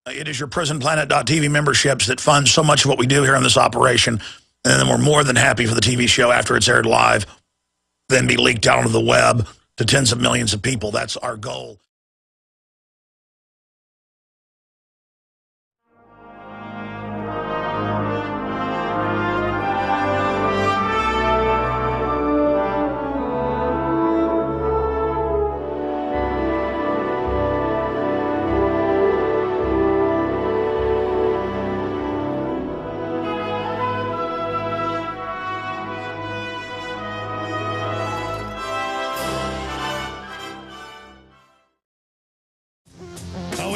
It is your prisonplanet.tv memberships that fund so much of what we do here on this operation. And then we're more than happy for the TV show after it's aired live, then be leaked out onto the web to tens of millions of people. That's our goal.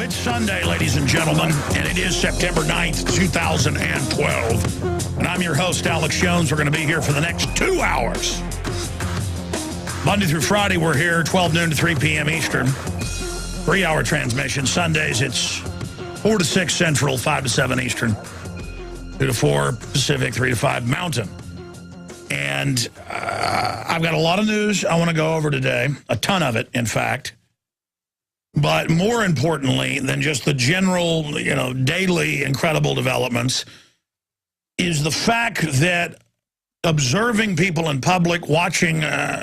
It's Sunday, ladies and gentlemen, and it is September 9th, 2012. And I'm your host, Alex Jones. We're going to be here for the next 2 hours. Monday through Friday, we're here, 12 noon to 3 p.m. Eastern. 3-hour transmission. Sundays, it's 4 to 6 Central, 5 to 7 Eastern, 2 to 4 Pacific, 3 to 5 Mountain. And I've got a lot of news I want to go over today, a ton of it, in fact. But more importantly than just the general, daily incredible developments is the fact that observing people in public, watching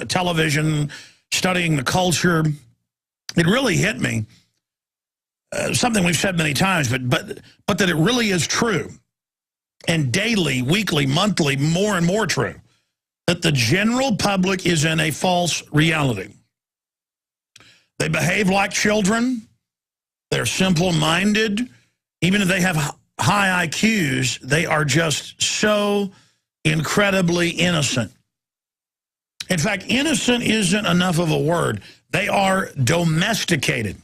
television, studying the culture, it really hit me. Something we've said many times, but that it really is true. And daily, weekly, monthly, more and more true. That the general public is in a false reality. They behave like children. They're simple-minded. Even if they have high IQs, they are just so incredibly innocent. In fact, innocent isn't enough of a word. They are domesticated.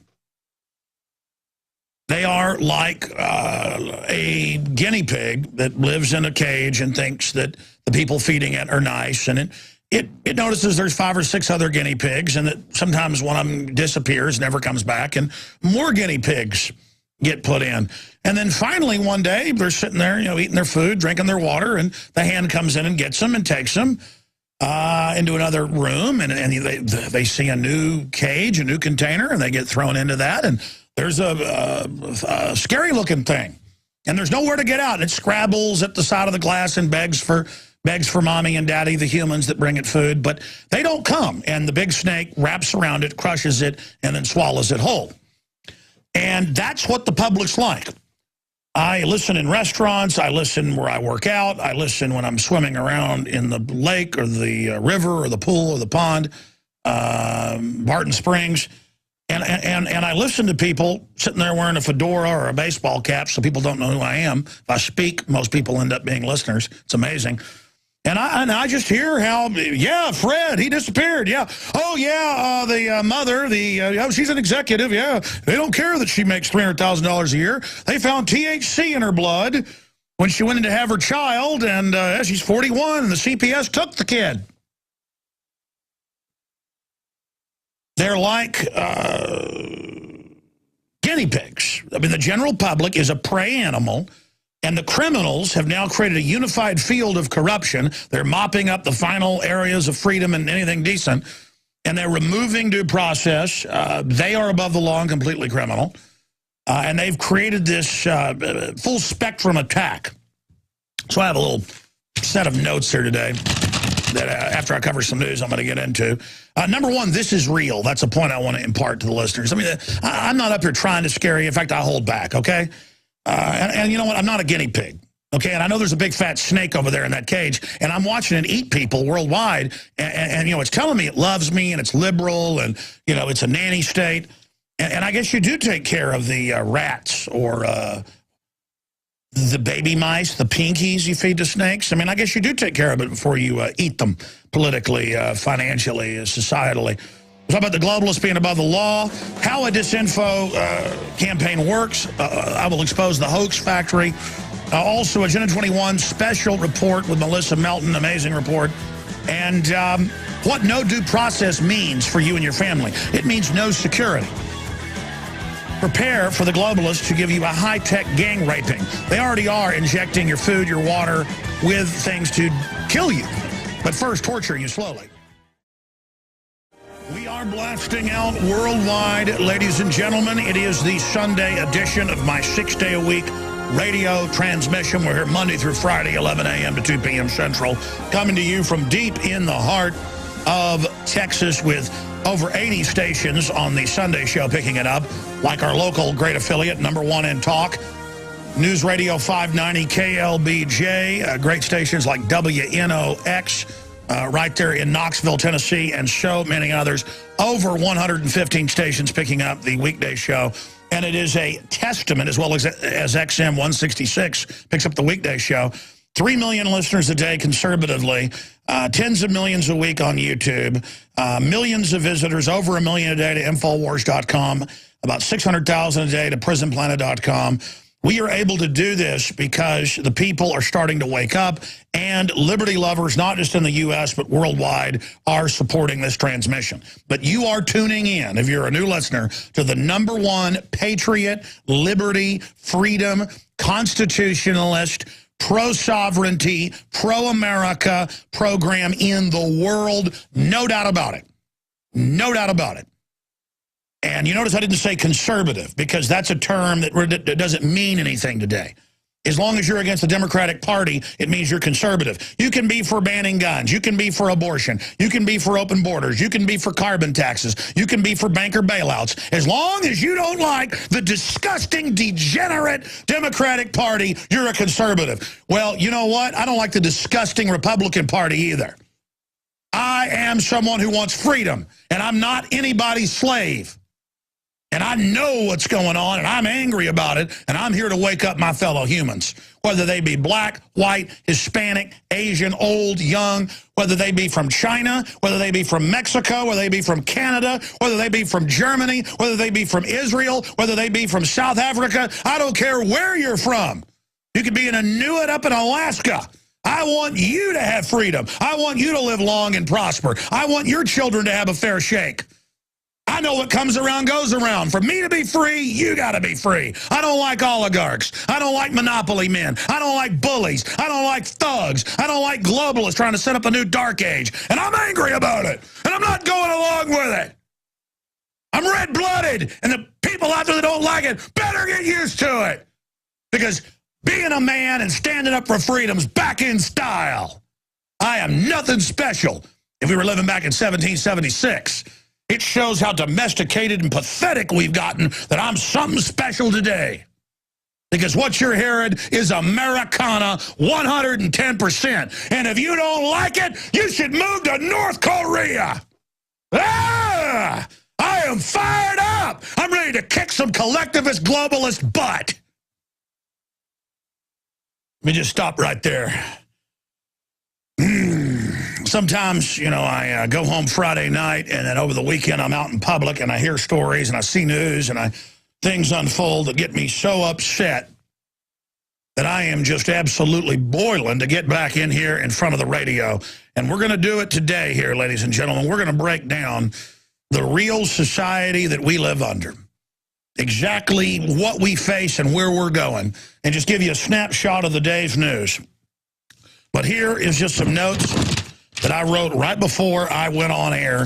They are like a guinea pig that lives in a cage and thinks that the people feeding it are nice, and it notices there's 5 or 6 other guinea pigs, and that sometimes one of them disappears, never comes back, and more guinea pigs get put in. And then finally one day they're sitting there, eating their food, drinking their water, and the hand comes in and gets them and takes them into another room, and they see a new cage, a new container, and they get thrown into that, and there's a scary-looking thing, and there's nowhere to get out. It scrabbles at the side of the glass and begs for mommy and daddy, the humans that bring it food, but they don't come. And the big snake wraps around it, crushes it, and then swallows it whole. And that's what the public's like. I listen in restaurants. I listen where I work out. I listen when I'm swimming around in the lake or the river or the pool or the pond, Barton Springs. And I listen to people sitting there wearing a fedora or a baseball cap so people don't know who I am. If I speak, most people end up being listeners. It's amazing. And I just hear how, yeah, Fred, he disappeared, yeah. Oh, yeah, the mother, she's an executive, yeah. They don't care that she makes $300,000 a year. They found THC in her blood when she went in to have her child, and she's 41, and the CPS took the kid. They're like guinea pigs. I mean, the general public is a prey animal. And the criminals have now created a unified field of corruption. They're mopping up the final areas of freedom and anything decent. And they're removing due process. They are above the law and completely criminal. And they've created this full spectrum attack. So I have a little set of notes here today that after I cover some news I'm going to get into. Number one, this is real. That's a point I want to impart to the listeners. I mean, I'm not up here trying to scare you. In fact, I hold back, okay? And you know what? I'm not a guinea pig, okay? And I know there's a big fat snake over there in that cage, and I'm watching it eat people worldwide, and it's telling me it loves me, and it's liberal, and, it's a nanny state. And I guess you do take care of the rats or the baby mice, the pinkies you feed to snakes. I mean, I guess you do take care of it before you eat them politically, financially, societally. We'll talk about the globalists being above the law, how a disinfo campaign works. I will expose the hoax factory. Also, Agenda 21 special report with Melissa Melton, amazing report. And what no due process means for you and your family. It means no security. Prepare for the globalists to give you a high-tech gang raping. They already are injecting your food, your water with things to kill you. But first, torture you slowly. We Are blasting out worldwide, ladies and gentlemen. It is the Sunday edition of my 6-day-a-week radio transmission. We're here Monday through Friday, 11 a.m. to 2 p.m. Central, coming to you from deep in the heart of Texas with over 80 stations on the Sunday show picking it up, like our local great affiliate, #1 in talk, News Radio 590 KLBJ, great stations like WNOX, right there in Knoxville, Tennessee, and so many others. Over 115 stations picking up the weekday show. And it is a testament, as well as XM 166 picks up the weekday show. 3 million listeners a day conservatively, tens of millions a week on YouTube, millions of visitors, over 1 million a day to Infowars.com, about 600,000 a day to PrisonPlanet.com. We are able to do this because the people are starting to wake up, and liberty lovers, not just in the U.S., but worldwide, are supporting this transmission. But you are tuning in, if you're a new listener, to the #1 patriot, liberty, freedom, constitutionalist, pro-sovereignty, pro-America program in the world. No doubt about it. No doubt about it. And you notice I didn't say conservative, because that's a term that doesn't mean anything today. As long as you're against the Democratic Party, it means you're conservative. You can be for banning guns. You can be for abortion. You can be for open borders. You can be for carbon taxes. You can be for banker bailouts. As long as you don't like the disgusting, degenerate Democratic Party, you're a conservative. Well, you know what? I don't like the disgusting Republican Party either. I am someone who wants freedom, and I'm not anybody's slave. And I know what's going on, and I'm angry about it, and I'm here to wake up my fellow humans, whether they be black, white, Hispanic, Asian, old, young, whether they be from China, whether they be from Mexico, whether they be from Canada, whether they be from Germany, whether they be from Israel, whether they be from South Africa. I don't care where you're from. You could be in Inuit up in Alaska. I want you to have freedom. I want you to live long and prosper. I want your children to have a fair shake. I know what comes around goes around. For me to be free, you got to be free. I don't like oligarchs. I don't like monopoly men. I don't like bullies. I don't like thugs. I don't like globalists trying to set up a new dark age. And I'm angry about it. And I'm not going along with it. I'm red-blooded. And the people out there that don't like it better get used to it. Because being a man and standing up for freedom's back in style. I am nothing special. If we were living back in 1776... it shows how domesticated and pathetic we've gotten that I'm something special today. Because what you're hearing is Americana 110%. And if you don't like it, you should move to North Korea. Ah! I am fired up. I'm ready to kick some collectivist globalist butt. Let me just stop right there. Sometimes, you know, I go home Friday night, and then over the weekend I'm out in public, and I hear stories, and I see news, and things unfold that get me so upset that I am just absolutely boiling to get back in here in front of the radio. And we're going to do it today here, ladies and gentlemen. We're going to break down the real society that we live under, exactly what we face and where we're going, and just give you a snapshot of the day's news. But here is just some notes that I wrote right before I went on air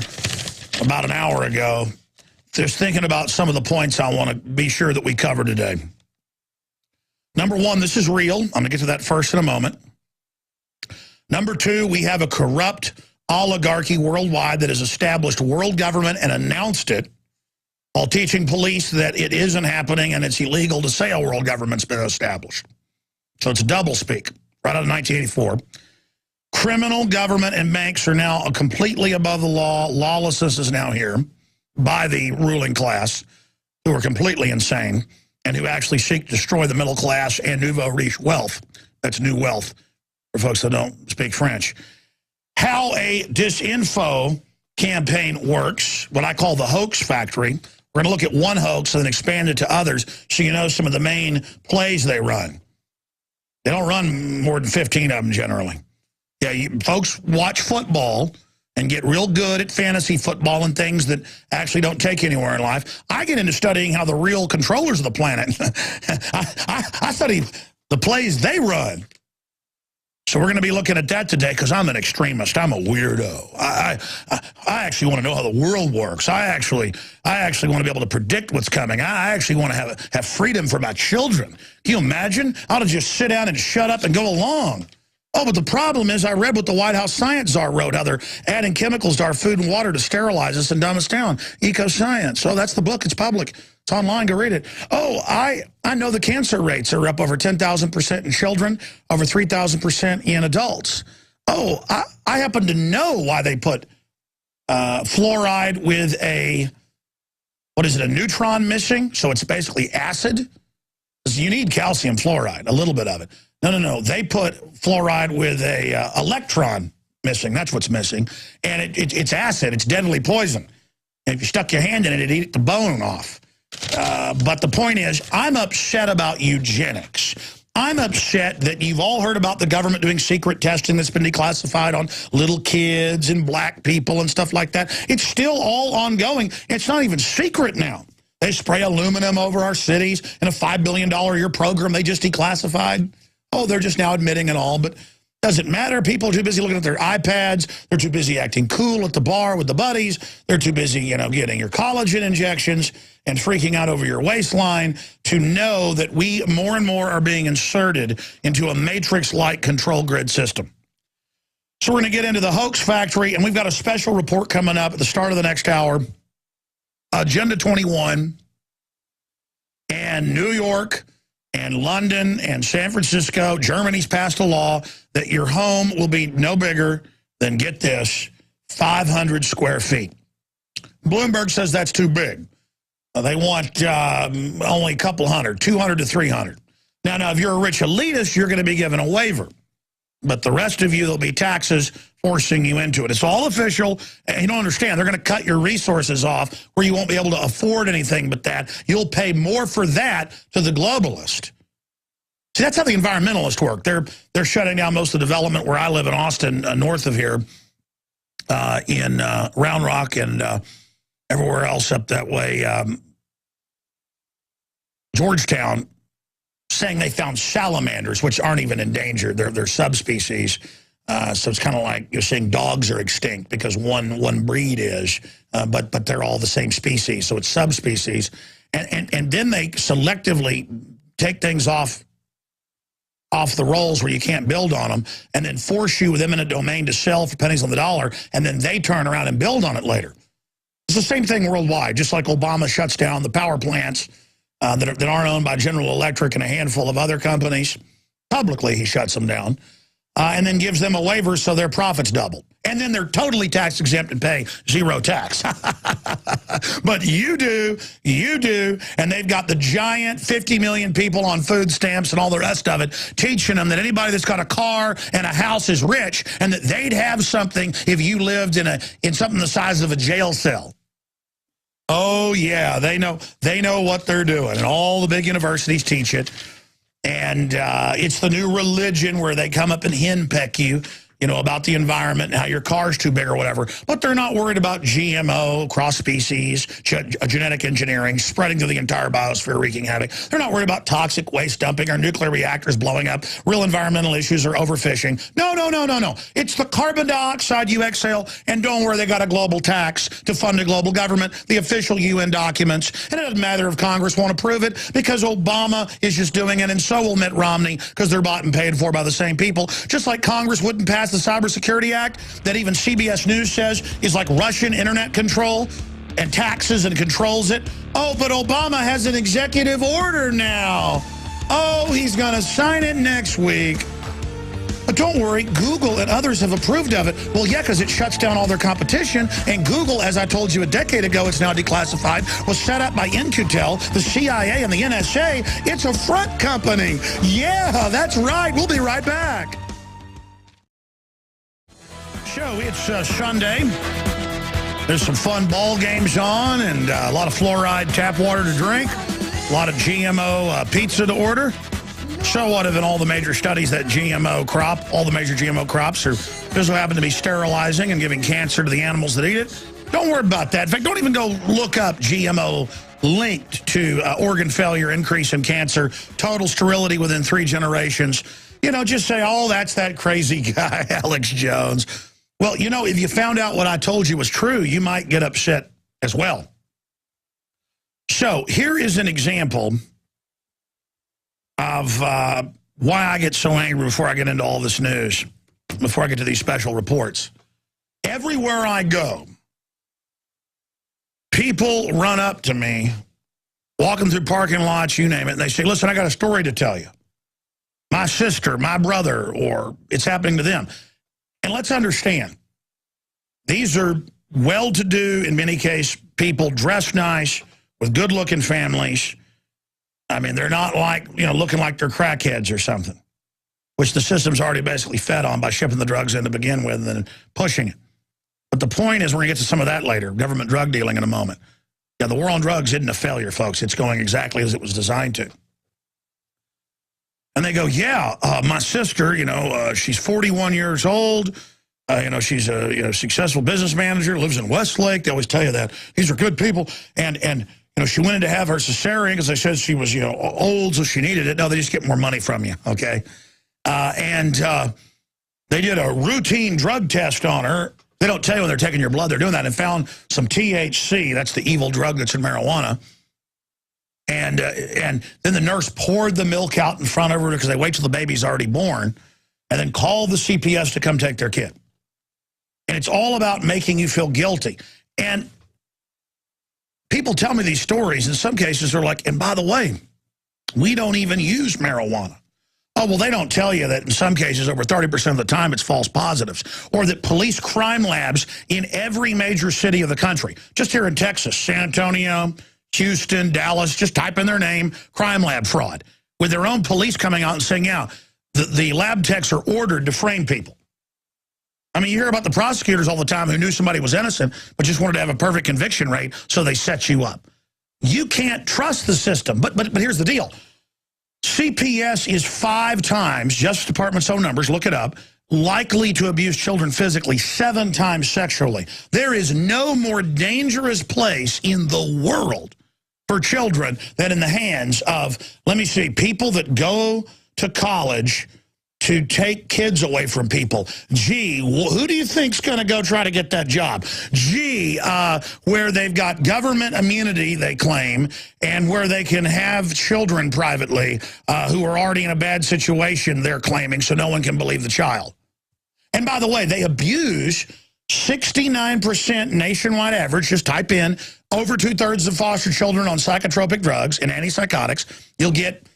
about an hour ago, just thinking about some of the points I want to be sure that we cover today. #1, this is real. I'm going to get to that first in a moment. #2, we have a corrupt oligarchy worldwide that has established world government and announced it while teaching police that it isn't happening and it's illegal to say a world government's been established. So it's doublespeak, right out of 1984. Criminal government and banks are now completely above the law. Lawlessness is now here by the ruling class, who are completely insane and who actually seek to destroy the middle class and nouveau riche wealth. That's new wealth for folks that don't speak French. How a disinfo campaign works, what I call the hoax factory. We're going to look at one hoax and then expand it to others so you know some of the main plays they run. They don't run more than 15 of them generally. Yeah, folks watch football and get real good at fantasy football and things that actually don't take you anywhere in life. I get into studying how the real controllers of the planet, I study the plays they run. So we're going to be looking at that today because I'm an extremist. I'm a weirdo. I actually want to know how the world works. I actually want to be able to predict what's coming. I actually want to have freedom for my children. Can you imagine? I ought to just sit down and shut up and go along. Oh, but the problem is I read what the White House science czar wrote, how they're adding chemicals to our food and water to sterilize us and dumb us down. Eco-science. So that's the book. It's public. It's online. Go read it. Oh, I know the cancer rates are up over 10,000% in children, over 3,000% in adults. Oh, I happen to know why they put fluoride with a neutron missing? So it's basically acid. You need calcium fluoride, a little bit of it. No. They put fluoride with a electron missing. That's what's missing. And it's acid. It's deadly poison. And if you stuck your hand in it, it'd eat the bone off. But the point is, I'm upset about eugenics. I'm upset that you've all heard about the government doing secret testing that's been declassified on little kids and black people and stuff like that. It's still all ongoing. It's not even secret now. They spray aluminum over our cities in a $5 billion a year program they just declassified. Oh, they're just now admitting it all, but doesn't matter. People are too busy looking at their iPads. They're too busy acting cool at the bar with the buddies. They're too busy, getting your collagen injections and freaking out over your waistline to know that we more and more are being inserted into a matrix-like control grid system. So we're going to get into the hoax factory, and we've got a special report coming up at the start of the next hour. Agenda 21 and New York and London and San Francisco, Germany's passed a law that your home will be no bigger than, get this, 500 square feet. Bloomberg says that's too big. They want only a couple hundred, 200 to 300. Now, if you're a rich elitist, you're going to be given a waiver. But the rest of you, there'll be taxes forcing you into it. It's all official, and you don't understand. They're going to cut your resources off where you won't be able to afford anything but that. You'll pay more for that to the globalist. See, that's how the environmentalists work. They're shutting down most of the development where I live in Austin, north of here, in Round Rock and everywhere else up that way. Georgetown, saying they found salamanders, which aren't even endangered. They're subspecies. So it's kind of like you're saying dogs are extinct because one breed is, but they're all the same species. So it's subspecies. And then they selectively take things off the rolls where you can't build on them and then force you with eminent domain to sell for pennies on the dollar, and then they turn around and build on it later. It's the same thing worldwide, just like Obama shuts down the power plants that aren't owned by General Electric and a handful of other companies. Publicly, he shuts them down and then gives them a waiver so their profits double. And then they're totally tax exempt and pay zero tax. But you do, and they've got the giant 50 million people on food stamps and all the rest of it, teaching them that anybody that's got a car and a house is rich and that they'd have something if you lived in something the size of a jail cell. Oh, yeah, they know what they're doing, and all the big universities teach it. And it's the new religion where they come up and henpeck you, about the environment and how your car's too big or whatever. But they're not worried about GMO, cross-species, genetic engineering, spreading through the entire biosphere, wreaking havoc. They're not worried about toxic waste dumping or nuclear reactors blowing up, real environmental issues or overfishing. No. It's the carbon dioxide you exhale, and don't worry, they got a global tax to fund a global government, the official UN documents. And it doesn't matter if Congress won't approve it because Obama is just doing it, and so will Mitt Romney because they're bought and paid for by the same people. Just like Congress wouldn't pass the Cybersecurity Act that even CBS News says is like Russian internet control and taxes and controls it. Oh, but Obama has an executive order now. Oh, he's going to sign it next week. But don't worry, Google and others have approved of it. Well, yeah, because it shuts down all their competition. And Google, as I told you a decade ago, it's now declassified, was set up by In-Q-Tel, the CIA, and the NSA. It's a front company. Yeah, that's right. We'll be right back. It's Sunday. There's some fun ball games on and a lot of fluoride tap water to drink, a lot of GMO pizza to order. So what if in all the major studies that all the major GMO crops are just happen to be sterilizing and giving cancer to the animals that eat it? Don't worry about that. In fact, don't even go look up GMO linked to organ failure, increase in cancer, total sterility within 3 generations. you know, just say, oh, that's that crazy guy, Alex Jones. Well, you know, if you found out what I told you was true, you might get upset as well. So here is an example of why I get so angry before I get into all this news, before I get to these special reports. Everywhere I go, people run up to me, walking through parking lots, you name it, and they say, listen, I got a story to tell you. My sister, my brother, or it's happening to them. And let's understand, these are well-to-do, in many cases, people dressed nice, with good-looking families. I mean, they're not like, you know, looking like they're crackheads or something, which the system's already basically fed on by shipping the drugs in to begin with and then pushing it. But the point is, we're going to get to some of that later, government drug dealing in a moment. Yeah, the war on drugs isn't a failure, folks. It's going exactly as it was designed to. And they go, yeah, my sister, you know, she's 41 years old. You know, she's a successful business manager, lives in Westlake. They always tell you that. These are good people. And you know, she went in to have her cesarean because they said she was, you know, old, so she needed it. No, they just get more money from you, okay? They did a routine drug test on her. They don't tell you when they're taking your blood. They're doing that and found some THC. That's the evil drug that's in marijuana. And then the nurse poured the milk out in front of her because they wait till the baby's already born and then called the CPS to come take their kid. And it's all about making you feel guilty. And people tell me these stories. In some cases, they're like, and by the way, we don't even use marijuana. Oh, well, they don't tell you that in some cases, over 30% of the time, it's false positives. Or that police crime labs in every major city of the country, just here in Texas, San Antonio, Houston, Dallas, just type in their name, crime lab fraud, with their own police coming out and saying, yeah, the lab techs are ordered to frame people. I mean, you hear about the prosecutors all the time who knew somebody was innocent, but just wanted to have a perfect conviction rate, so they set you up. You can't trust the system. But here's the deal. CPS is 5 times, Justice Department's own numbers, look it up, likely to abuse children physically, 7 times sexually. There is no more dangerous place in the world for children than in the hands of, let me see, people that go to college to take kids away from people. Gee, who do you think's going to go try to get that job? Gee, where they've got government immunity, they claim, and where they can have children privately who are already in a bad situation, they're claiming, so no one can believe the child. And by the way, they abuse 69% nationwide average. Just type in over 2/3 of foster children on psychotropic drugs and antipsychotics. You'll get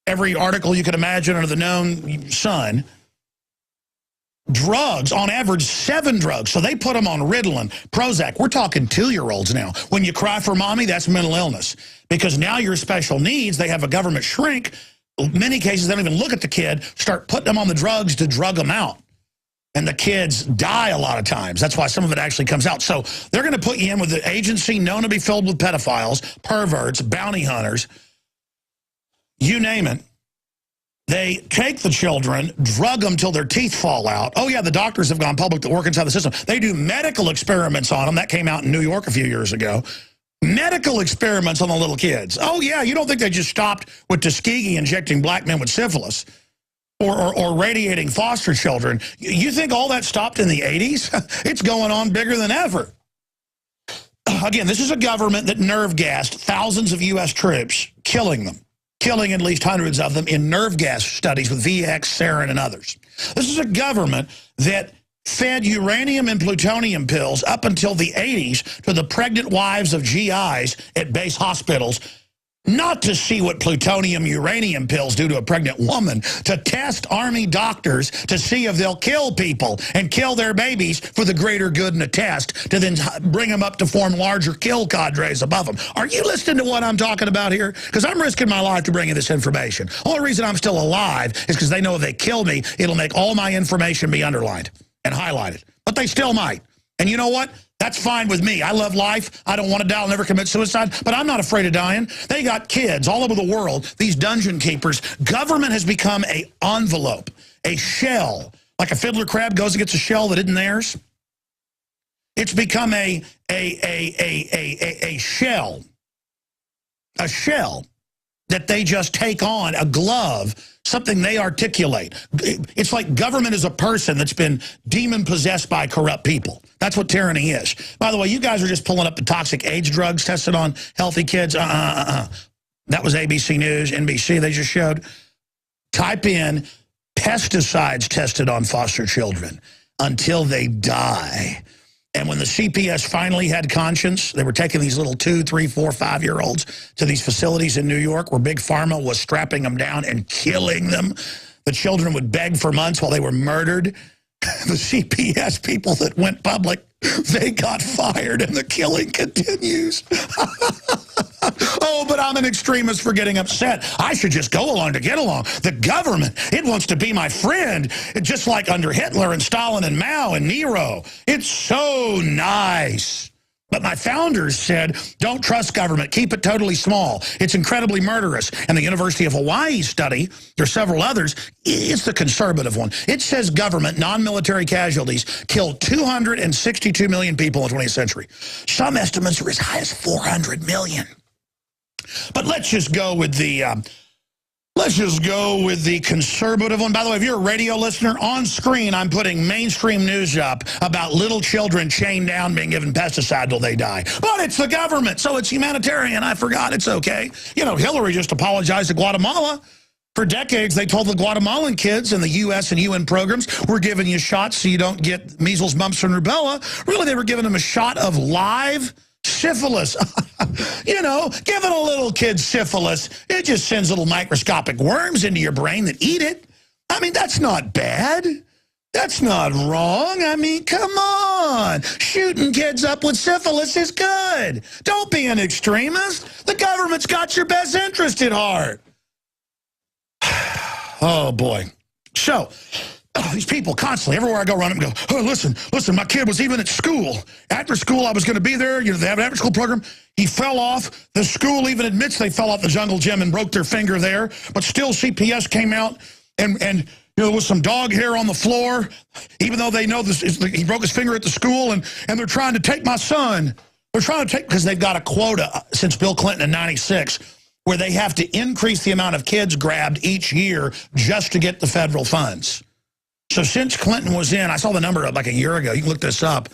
every article you could imagine under the known sun. Drugs, on average, 7 drugs. So they put them on Ritalin, Prozac. We're talking 2-year-olds now. When you cry for mommy, that's mental illness. Because now you're special needs. They have a government shrink. In many cases, they don't even look at the kid, start putting them on the drugs to drug them out. And the kids die a lot of times. That's why some of it actually comes out. So they're going to put you in with an agency known to be filled with pedophiles, perverts, bounty hunters, you name it. They take the children, drug them till their teeth fall out. Oh, yeah, the doctors have gone public that work inside the system. They do medical experiments on them. That came out in New York a few years ago. Medical experiments on the little kids. Oh, yeah, you don't think they just stopped with Tuskegee injecting black men with syphilis or radiating foster children. You think all that stopped in the 80s? It's going on bigger than ever. Again, this is a government that nerve gassed thousands of U.S. troops, killing them. Killing at least hundreds of them in nerve gas studies with VX, sarin, and others. This is a government that fed uranium and plutonium pills up until the 80s to the pregnant wives of GIs at base hospitals, not to see what plutonium uranium pills do to a pregnant woman, to test Army doctors to see if they'll kill people and kill their babies for the greater good in a test, to then bring them up to form larger kill cadres above them. Are you listening to what I'm talking about here? Because I'm risking my life to bring you this information. The only reason I'm still alive is because they know if they kill me, it'll make all my information be underlined and highlighted. But they still might. And you know what? That's fine with me. I love life. I don't want to die. I'll never commit suicide. But I'm not afraid of dying. They got kids all over the world, these dungeon keepers. Government has become an envelope, a shell. Like a fiddler crab goes and gets a shell that isn't theirs. It's become a shell. A shell that they just take on, a glove, something they articulate. It's like government is a person that's been demon-possessed by corrupt people. That's what tyranny is. By the way, you guys are just pulling up the toxic age drugs tested on healthy kids. That was ABC News, NBC they just showed. Type in pesticides tested on foster children until they die. And when the CPS finally had conscience, they were taking these little 2, 3, 4, 5-year-olds to these facilities in New York where Big Pharma was strapping them down and killing them. The children would beg for months while they were murdered. The CPS people that went public, they got fired and the killing continues. Oh, but I'm an extremist for getting upset. I should just go along to get along. The government, it wants to be my friend, just like under Hitler and Stalin and Mao and Nero. It's so nice. But my founders said, don't trust government. Keep it totally small. It's incredibly murderous. And the University of Hawaii study, there's several others, it's the conservative one. It says government, non-military casualties, killed 262 million people in the 20th century. Some estimates are as high as 400 million. But let's just go with the conservative one. By the way, if you're a radio listener, on screen I'm putting mainstream news up about little children chained down being given pesticide till they die. But it's the government, so it's humanitarian. I forgot, it's okay. You know, Hillary just apologized to Guatemala. For decades, they told the Guatemalan kids in the U.S. and UN programs, we're giving you shots so you don't get measles, mumps, and rubella. Really, they were giving them a shot of live syphilis. You know, giving a little kid syphilis, it just sends little microscopic worms into your brain that eat it. I mean, that's not bad. That's not wrong. I mean, come on. Shooting kids up with syphilis is good. Don't be an extremist. The government's got your best interest at heart. Oh, boy. So, these people constantly, everywhere I go around them, go, oh, listen, my kid was even at school. After school, I was going to be there. You know, they have an after-school program. He fell off. The school even admits they fell off the jungle gym and broke their finger there. But still, CPS came out and you know, there was some dog hair on the floor, even though they know this he broke his finger at the school, and they're trying to take my son. They're trying to take, because they've got a quota since Bill Clinton in '96, where they have to increase the amount of kids grabbed each year just to get the federal funds. So since Clinton was in, I saw the number like a year ago. You can look this up.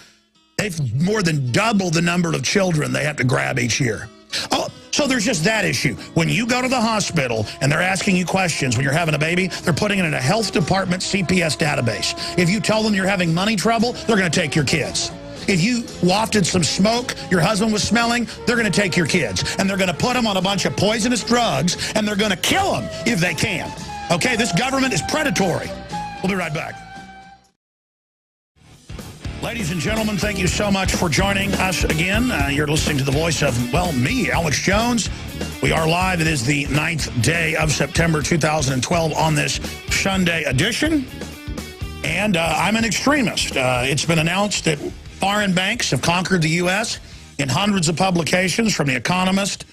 They've more than doubled the number of children they have to grab each year. Oh, so there's just that issue. When you go to the hospital and they're asking you questions when you're having a baby, they're putting it in a health department CPS database. If you tell them you're having money trouble, they're going to take your kids. If you wafted some smoke your husband was smelling, they're going to take your kids. And they're going to put them on a bunch of poisonous drugs, and they're going to kill them if they can. Okay, this government is predatory. We'll be right back. Ladies and gentlemen, thank you so much for joining us again. You're listening to the voice of, well, me, Alex Jones. We are live. It is the 9th day of September 2012 on this Sunday edition. And I'm an extremist. It's been announced that foreign banks have conquered the U.S. in hundreds of publications, from The Economist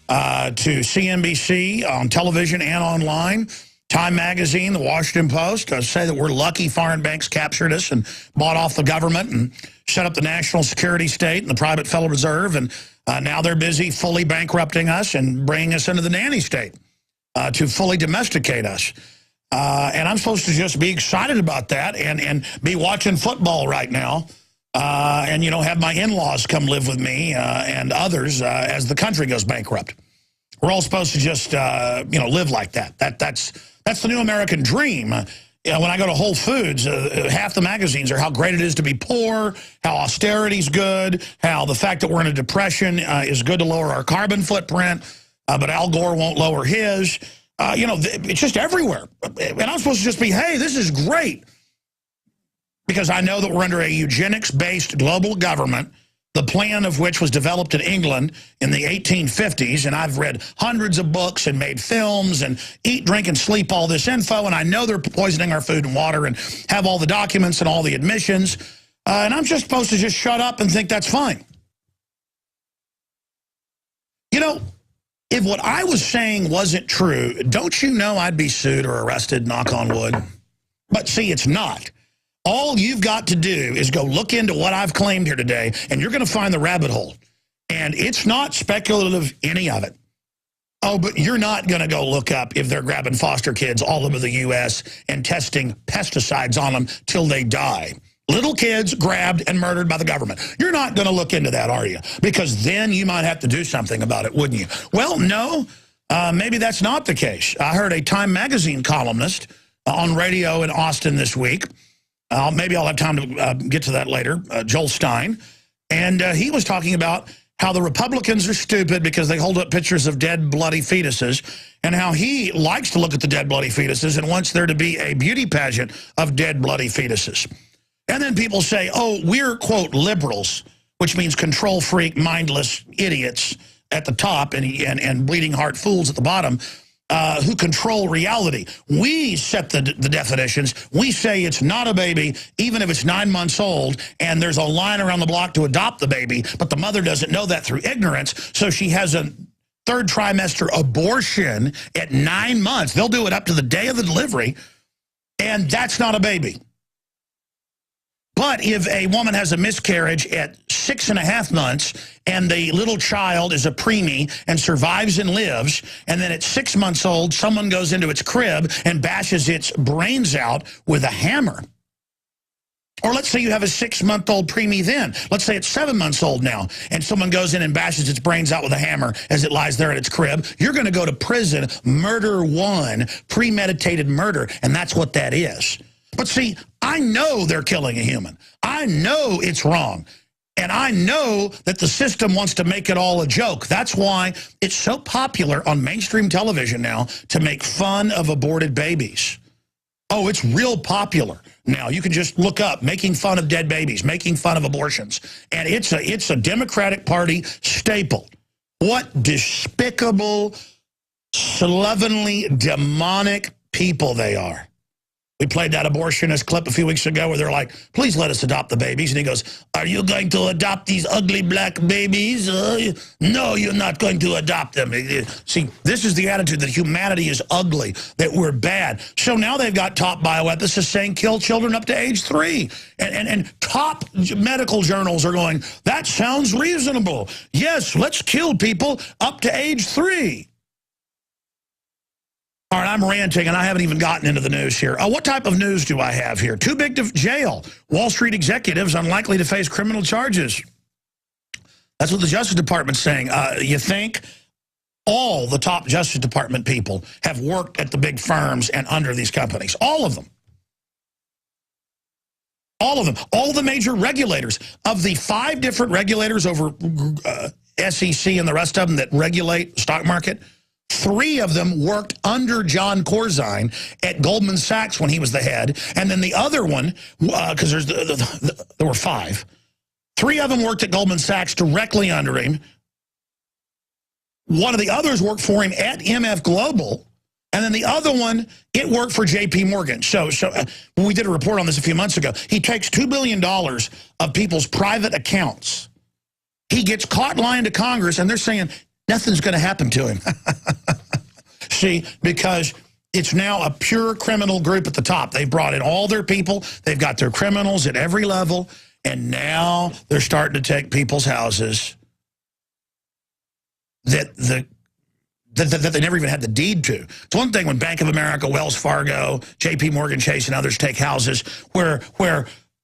to CNBC on television and online. Time Magazine, The Washington Post say that we're lucky foreign banks captured us and bought off the government and set up the national security state and the private Federal Reserve. And now they're busy fully bankrupting us and bringing us into the nanny state to fully domesticate us. And I'm supposed to just be excited about that and be watching football right now. And, you know, have my in-laws come live with me and others as the country goes bankrupt. We're all supposed to just, you know, live like that. That's the new American dream. You know, when I go to Whole Foods, half the magazines are how great it is to be poor, how austerity's good, how the fact that we're in a depression is good to lower our carbon footprint, but Al Gore won't lower his. You know, it's just everywhere. And I'm supposed to just be, hey, this is great. Because I know that we're under a eugenics-based global government, the plan of which was developed in England in the 1850s, and I've read hundreds of books and made films and eat, drink, and sleep all this info, and I know they're poisoning our food and water and have all the documents and all the admissions, and I'm just supposed to just shut up and think that's fine. You know, if what I was saying wasn't true, don't you know I'd be sued or arrested, knock on wood? But see, it's not. All you've got to do is go look into what I've claimed here today, and you're going to find the rabbit hole. And it's not speculative, any of it. Oh, but you're not going to go look up if they're grabbing foster kids all over the U.S. and testing pesticides on them till they die. Little kids grabbed and murdered by the government. You're not going to look into that, are you? Because then you might have to do something about it, wouldn't you? Well, no, maybe that's not the case. I heard a Time magazine columnist on radio in Austin this week. Maybe I'll have time to get to that later, Joel Stein. And he was talking about how the Republicans are stupid because they hold up pictures of dead, bloody fetuses, and how he likes to look at the dead, bloody fetuses and wants there to be a beauty pageant of dead, bloody fetuses. And then people say, oh, we're, quote, liberals, which means control freak, mindless idiots at the top and bleeding heart fools at the bottom who control reality. We set the definitions. We say it's not a baby, even if it's 9 months old, and there's a line around the block to adopt the baby, but the mother doesn't know that through ignorance, so she has a third trimester abortion at 9 months. They'll do it up to the day of the delivery, and that's not a baby. But if a woman has a miscarriage at 6.5 months and the little child is a preemie and survives and lives, and then at 6 months old, someone goes into its crib and bashes its brains out with a hammer. Or let's say you have a 6-month-old preemie then. Let's say it's 7 months old now, and someone goes in and bashes its brains out with a hammer as it lies there in its crib. You're going to go to prison, murder one, premeditated murder, and that's what that is. But see, I know they're killing a human. I know it's wrong. And I know that the system wants to make it all a joke. That's why it's so popular on mainstream television now to make fun of aborted babies. Oh, it's real popular now. You can just look up making fun of dead babies, making fun of abortions. And it's a Democratic Party staple. What despicable, slovenly, demonic people they are. We played that abortionist clip a few weeks ago where they're like, please let us adopt the babies. And he goes, are you going to adopt these ugly black babies? No, you're not going to adopt them. See, this is the attitude that humanity is ugly, that we're bad. So now they've got top bioethicists saying kill children up to age 3. And top medical journals are going, that sounds reasonable. Yes, let's kill people up to age 3. All right, I'm ranting, and I haven't even gotten into the news here. What type of news do I have here? Too big to jail. Wall Street executives unlikely to face criminal charges. That's what the Justice Department's saying. You think all the top Justice Department people have worked at the big firms and under these companies. All of them. All of them. All the major regulators. Of the 5 different regulators over SEC and the rest of them that regulate the stock market, 3 of them worked under John Corzine at Goldman Sachs when he was the head. And then the other one, because there were 5. 3 of them worked at Goldman Sachs directly under him. One of the others worked for him at MF Global. And then the other one, it worked for JP Morgan. So when we did a report on this a few months ago, he takes $2 billion of people's private accounts. He gets caught lying to Congress, and they're saying nothing's going to happen to him. See, because it's now a pure criminal group at the top. They've brought in all their people. They've got their criminals at every level. And now they're starting to take people's houses that they never even had the deed to. It's one thing when Bank of America, Wells Fargo, JP Morgan Chase, and others take houses where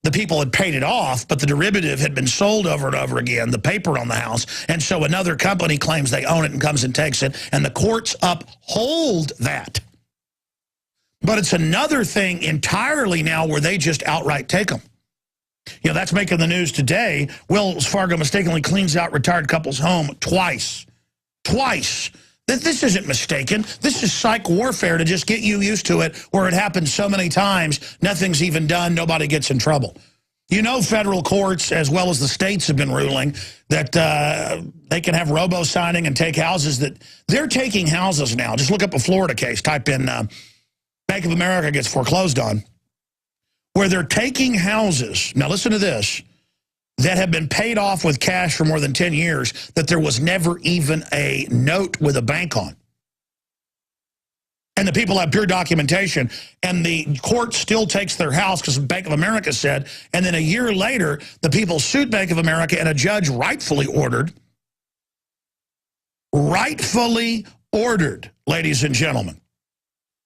the people had paid it off, but the derivative had been sold over and over again, the paper on the house, and so another company claims they own it and comes and takes it, and the courts uphold that. But it's another thing entirely now where they just outright take them. You know, that's making the news today. Wells Fargo mistakenly cleans out retired couple's home twice. Twice. This isn't mistaken. This is psych warfare to just get you used to it, where it happens so many times, nothing's even done, nobody gets in trouble. You know, federal courts, as well as the states, have been ruling that they can have robo-signing and take houses. That they're taking houses now. Just look up a Florida case. Type in Bank of America gets foreclosed on, where they're taking houses. Now, listen to this. That have been paid off with cash for more than 10 years, that there was never even a note with a bank on. And the people have pure documentation, and the court still takes their house because Bank of America said, and then a year later, the people sued Bank of America, and a judge rightfully ordered, ladies and gentlemen,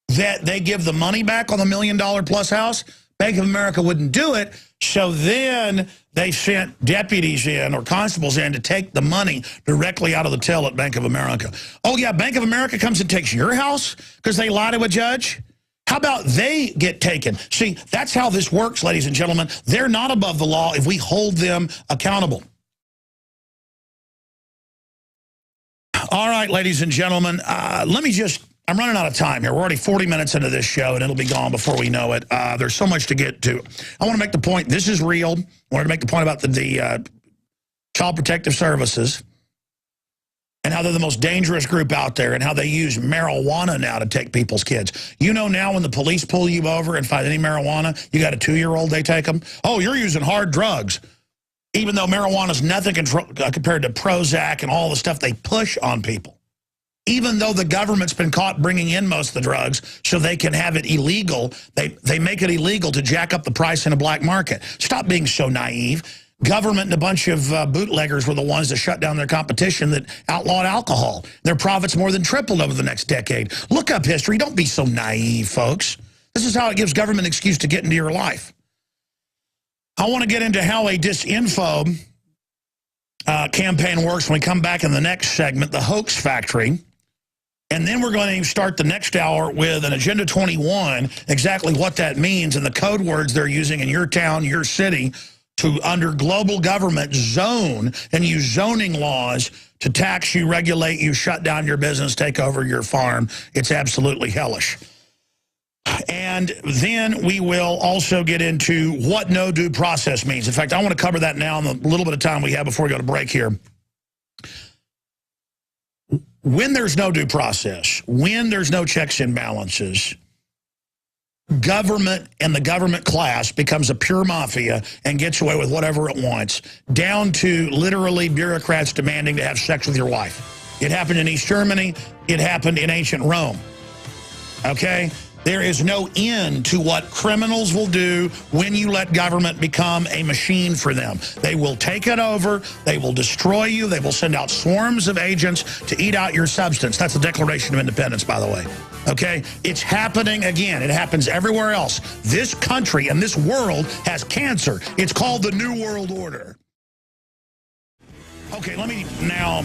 that they give the money back on the $1 million plus house, Bank of America wouldn't do it. So then they sent deputies in or constables in to take the money directly out of the till at Bank of America. Oh, yeah, Bank of America comes and takes your house because they lie to a judge? How about they get taken? See, that's how this works, ladies and gentlemen. They're not above the law if we hold them accountable. All right, ladies and gentlemen, I'm running out of time here. We're already 40 minutes into this show, and it'll be gone before we know it. There's so much to get to. I want to make the point, this is real. I wanted to make the point about the Child Protective Services and how they're the most dangerous group out there and how they use marijuana now to take people's kids. You know now when the police pull you over and find any marijuana, you got a 2-year-old, they take them. Oh, you're using hard drugs. Even though marijuana is nothing compared to Prozac and all the stuff they push on people. Even though the government's been caught bringing in most of the drugs so they can have it illegal, they make it illegal to jack up the price in a black market. Stop being so naive. Government and a bunch of bootleggers were the ones that shut down their competition that outlawed alcohol. Their profits more than tripled over the next decade. Look up history. Don't be so naive, folks. This is how it gives government an excuse to get into your life. I want to get into how a disinfo campaign works when we come back in the next segment, the hoax factory. And then we're going to start the next hour with an Agenda 21, exactly what that means and the code words they're using in your town, your city, to under global government zone and use zoning laws to tax you, regulate you, shut down your business, take over your farm. It's absolutely hellish. And then we will also get into what no due process means. In fact, I want to cover that now in the little bit of time we have before we go to break here. When there's no due process, when there's no checks and balances, government and the government class becomes a pure mafia and gets away with whatever it wants, down to literally bureaucrats demanding to have sex with your wife. It happened in East Germany. It happened in ancient Rome. Okay? There is no end to what criminals will do when you let government become a machine for them. They will take it over. They will destroy you. They will send out swarms of agents to eat out your substance. That's the Declaration of Independence, by the way. Okay? It's happening again. It happens everywhere else. This country and this world has cancer. It's called the New World Order. Okay, let me now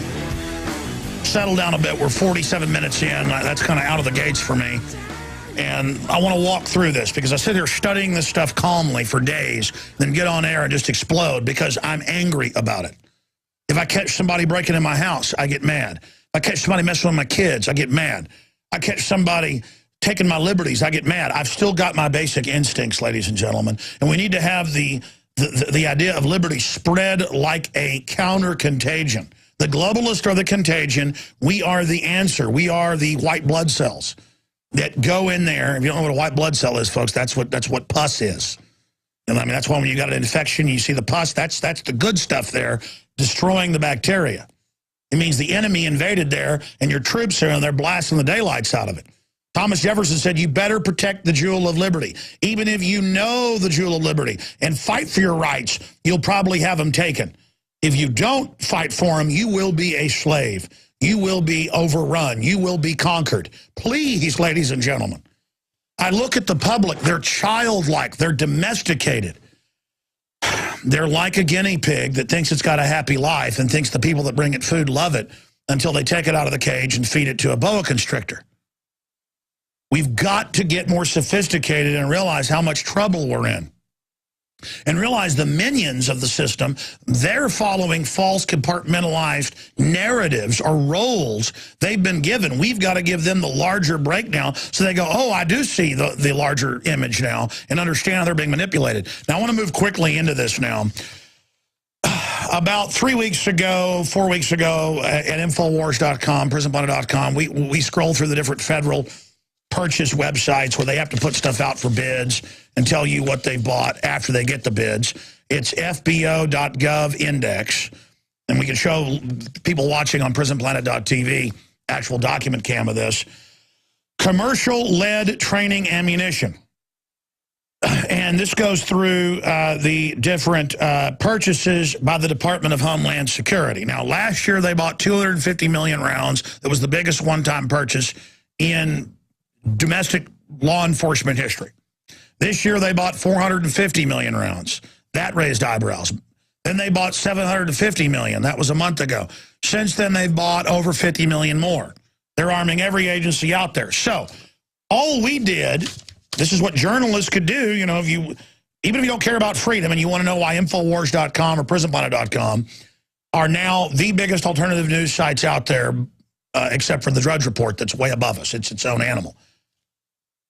settle down a bit. We're 47 minutes in. That's kind of out of the gates for me. And I want to walk through this because I sit here studying this stuff calmly for days, then get on air and just explode because I'm angry about it. If I catch somebody breaking in my house, I get mad. If I catch somebody messing with my kids, I get mad. I catch somebody taking my liberties, I get mad. I've still got my basic instincts, ladies and gentlemen. And we need to have the idea of liberty spread like a counter-contagion. The globalists are the contagion. We are the answer. We are the white blood cells that go in there. If you don't know what a white blood cell is, folks, that's what pus is. And I mean, that's why when you got an infection, you see the pus, that's the good stuff there, destroying the bacteria. It means the enemy invaded there, and your troops are in there blasting the daylights out of it. Thomas Jefferson said, you better protect the jewel of liberty. Even if you know the jewel of liberty and fight for your rights, you'll probably have them taken. If you don't fight for them, you will be a slave. You will be overrun. You will be conquered. Please, ladies and gentlemen. I look at the public. They're childlike. They're domesticated. They're like a guinea pig that thinks it's got a happy life and thinks the people that bring it food love it until they take it out of the cage and feed it to a boa constrictor. We've got to get more sophisticated and realize how much trouble we're in. And realize the minions of the system, they're following false compartmentalized narratives or roles they've been given. We've got to give them the larger breakdown so they go, oh, I do see the larger image now and understand how they're being manipulated. Now, I want to move quickly into this now. About 3 weeks ago, 4 weeks ago, at Infowars.com, prisonplanet.com, we scroll through the different federal purchase websites where they have to put stuff out for bids and tell you what they bought after they get the bids. It's fbo.gov index, and we can show people watching on prisonplanet.tv actual document cam of this. Commercial lead training ammunition. And this goes through the different purchases by the Department of Homeland Security. Now, last year they bought 250 million rounds. That was the biggest one-time purchase in domestic law enforcement history. This year they bought 450 million rounds. That raised eyebrows. Then they bought 750 million. That was a month ago. Since then, they've bought over 50 million more. They're arming every agency out there. So all we did, this is what journalists could do, you know, even if you don't care about freedom and you want to know why Infowars.com or PrisonPlanet.com are now the biggest alternative news sites out there, except for the Drudge Report that's way above us. It's its own animal.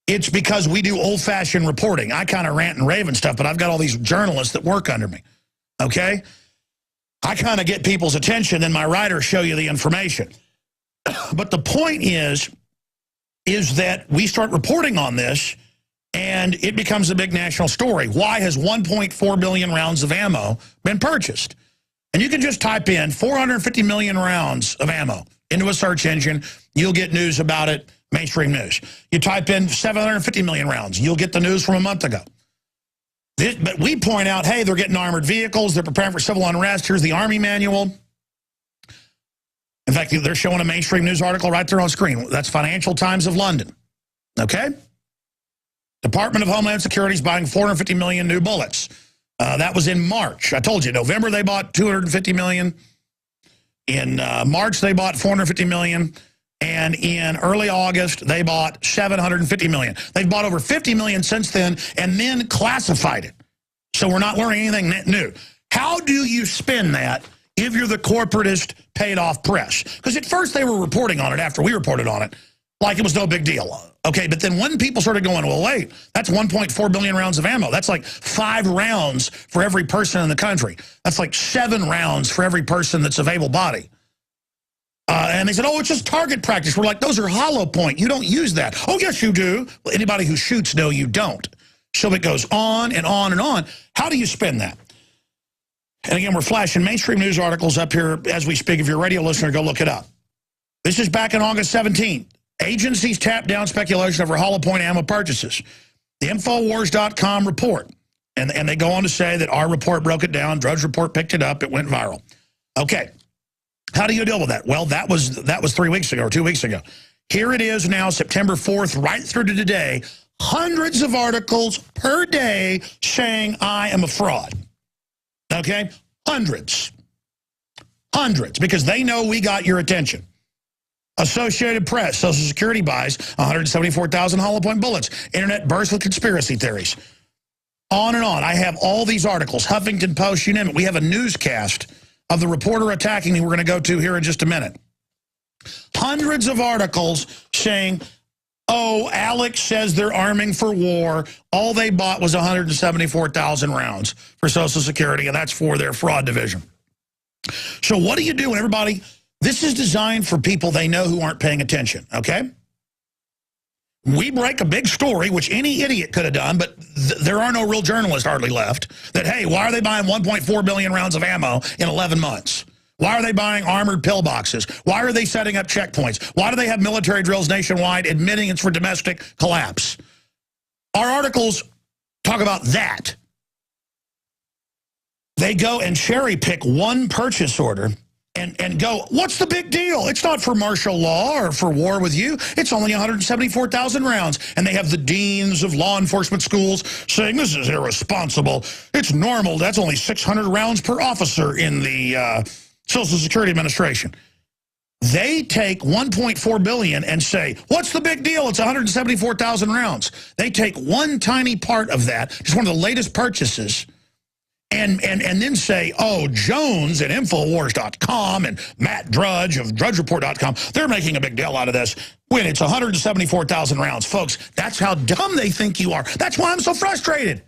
It's because we do old-fashioned reporting. I kind of rant and rave and stuff, but I've got all these journalists that work under me, okay? I kind of get people's attention, and my writers show you the information. But the point is that we start reporting on this, and it becomes a big national story. Why has 1.4 billion rounds of ammo been purchased? And you can just type in 450 million rounds of ammo into a search engine. You'll get news about it, mainstream news. You type in 750 million rounds. You'll get the news from a month ago. But we point out, hey, they're getting armored vehicles. They're preparing for civil unrest. Here's the Army manual. In fact, they're showing a mainstream news article right there on screen. That's Financial Times of London. Okay? Department of Homeland Security is buying 450 million new bullets. That was in March. I told you, November they bought 250 million. In March they bought 450 million. And in early August, they bought 750 million. They've bought over 50 million since then and then classified it. So we're not learning anything new. How do you spin that if you're the corporatist paid-off press? Because at first they were reporting on it after we reported on it like it was no big deal. Okay, but then when people started going, well, wait, that's 1.4 billion rounds of ammo. That's like 5 rounds for every person in the country. That's like 7 rounds for every person that's of able body. And they said, oh, it's just target practice. We're like, those are hollow point. You don't use that. Oh, yes, you do. Well, anybody who shoots, no, you don't. So it goes on and on and on. How do you spin that? And again, we're flashing mainstream news articles up here as we speak. If you're a radio listener, go look it up. This is back in August 17th. Agencies tap down speculation over hollow point ammo purchases. The Infowars.com report. And they go on to say that our report broke it down. Drudge Report picked it up. It went viral. Okay. How do you deal with that? Well, that was 3 weeks ago or 2 weeks ago. Here it is now, September 4th, right through to today. Hundreds of articles per day saying I am a fraud. Okay? Hundreds. Hundreds, because they know we got your attention. Associated Press, Social Security buys 174,000 hollow point bullets. Internet bursts with conspiracy theories. On and on. I have all these articles. Huffington Post, you name it. We have a newscast of the reporter attacking me we're going to go to here in just a minute. Hundreds of articles saying, oh, Alex says they're arming for war. All they bought was 174,000 rounds for Social Security, and that's for their fraud division. So what do you do when everybody... This is designed for people they know who aren't paying attention, okay? We break a big story, which any idiot could have done, but there are no real journalists hardly left, that, hey, why are they buying 1.4 billion rounds of ammo in 11 months? Why are they buying armored pillboxes? Why are they setting up checkpoints? Why do they have military drills nationwide admitting it's for domestic collapse? Our articles talk about that. They go and cherry pick one purchase order and go, what's the big deal? It's not for martial law or for war with you. It's only 174,000 rounds. And they have the deans of law enforcement schools saying, this is irresponsible. It's normal. That's only 600 rounds per officer in the Social Security Administration. They take 1.4 billion and say, what's the big deal? It's 174,000 rounds. They take one tiny part of that, just one of the latest purchases, and then say, oh, Jones at Infowars.com and Matt Drudge of DrudgeReport.com, they're making a big deal out of this when it's 174,000 rounds. Folks, that's how dumb they think you are. That's why I'm so frustrated.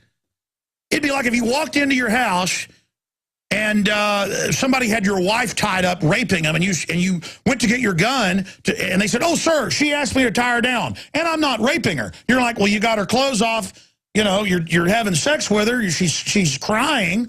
It'd be like if you walked into your house and somebody had your wife tied up, raping them, and you went to get your gun, and they said, oh, sir, she asked me to tie her down, and I'm not raping her. You're like, well, you got her clothes off. You know, you're having sex with her. She's crying.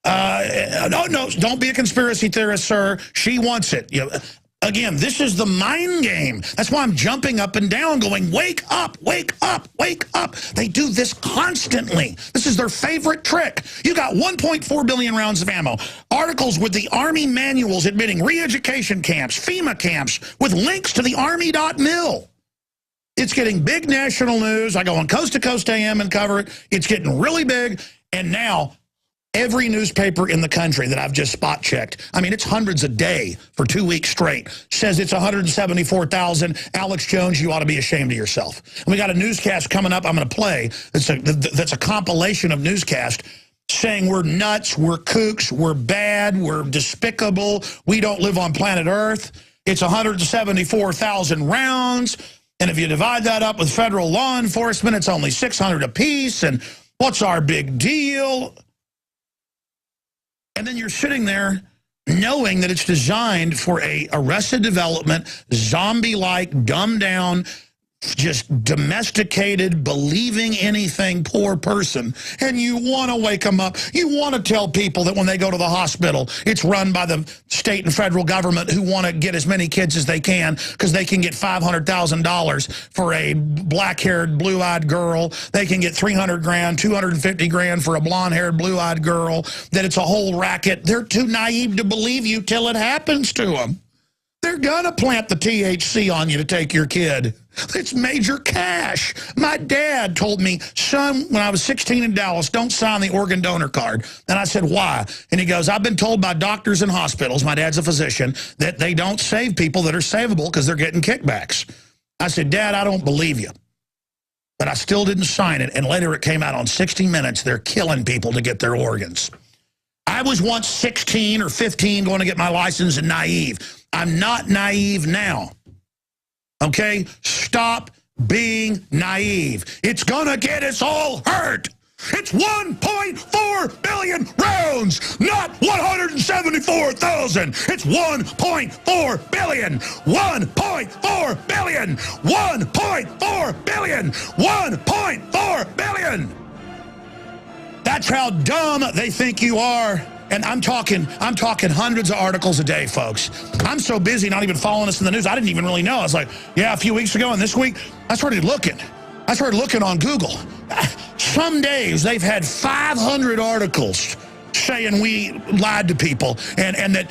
No, don't be a conspiracy theorist, sir. She wants it. You know, Again, this is the mind game. That's why I'm jumping up and down going, wake up, wake up, wake up. They do this constantly. This is their favorite trick. You got 1.4 billion rounds of ammo. Articles with the Army manuals admitting re-education camps, FEMA camps, with links to the Army.mil. It's getting big national news. I go on Coast to Coast AM and cover it. It's getting really big. And now every newspaper in the country that I've just spot checked, I mean, it's hundreds a day for 2 weeks straight, says it's 174,000. Alex Jones, you ought to be ashamed of yourself. And we got a newscast coming up I'm going to play that's a compilation of newscast saying we're nuts, we're kooks, we're bad, we're despicable, we don't live on planet Earth. It's 174,000 rounds. And if you divide that up with federal law enforcement, it's only 600 apiece. And what's our big deal? And then you're sitting there knowing that it's designed for a Arrested Development, zombie-like, dumbed-down, just domesticated, believing anything poor person. And you want to wake them up. You want to tell people that when they go to the hospital, it's run by the state and federal government who want to get as many kids as they can because they can get $500,000 for a black-haired, blue-eyed girl. They can get 300 grand, 250 grand for a blonde-haired, blue-eyed girl, that it's a whole racket. They're too naive to believe you till it happens to them. They're going to plant the THC on you to take your kid. It's major cash. My dad told me, son, when I was 16 in Dallas, don't sign the organ donor card. And I said, why? And he goes, I've been told by doctors and hospitals, my dad's a physician, that they don't save people that are savable because they're getting kickbacks. I said, Dad, I don't believe you. But I still didn't sign it. And later it came out on 60 Minutes, they're killing people to get their organs. I was once 16 or 15 going to get my license and naive. I'm not naive now. Okay? Stop being naive. It's gonna get us all hurt. It's 1.4 billion rounds, not 174,000. It's 1.4 billion. 1.4 billion. 1.4 billion. 1.4 billion. That's how dumb they think you are. And I'm talking hundreds of articles a day, folks. I'm so busy not even following us in the news. I didn't even really know. I was like, yeah, a few weeks ago and this week, I started looking on Google. Some days they've had 500 articles saying we lied to people and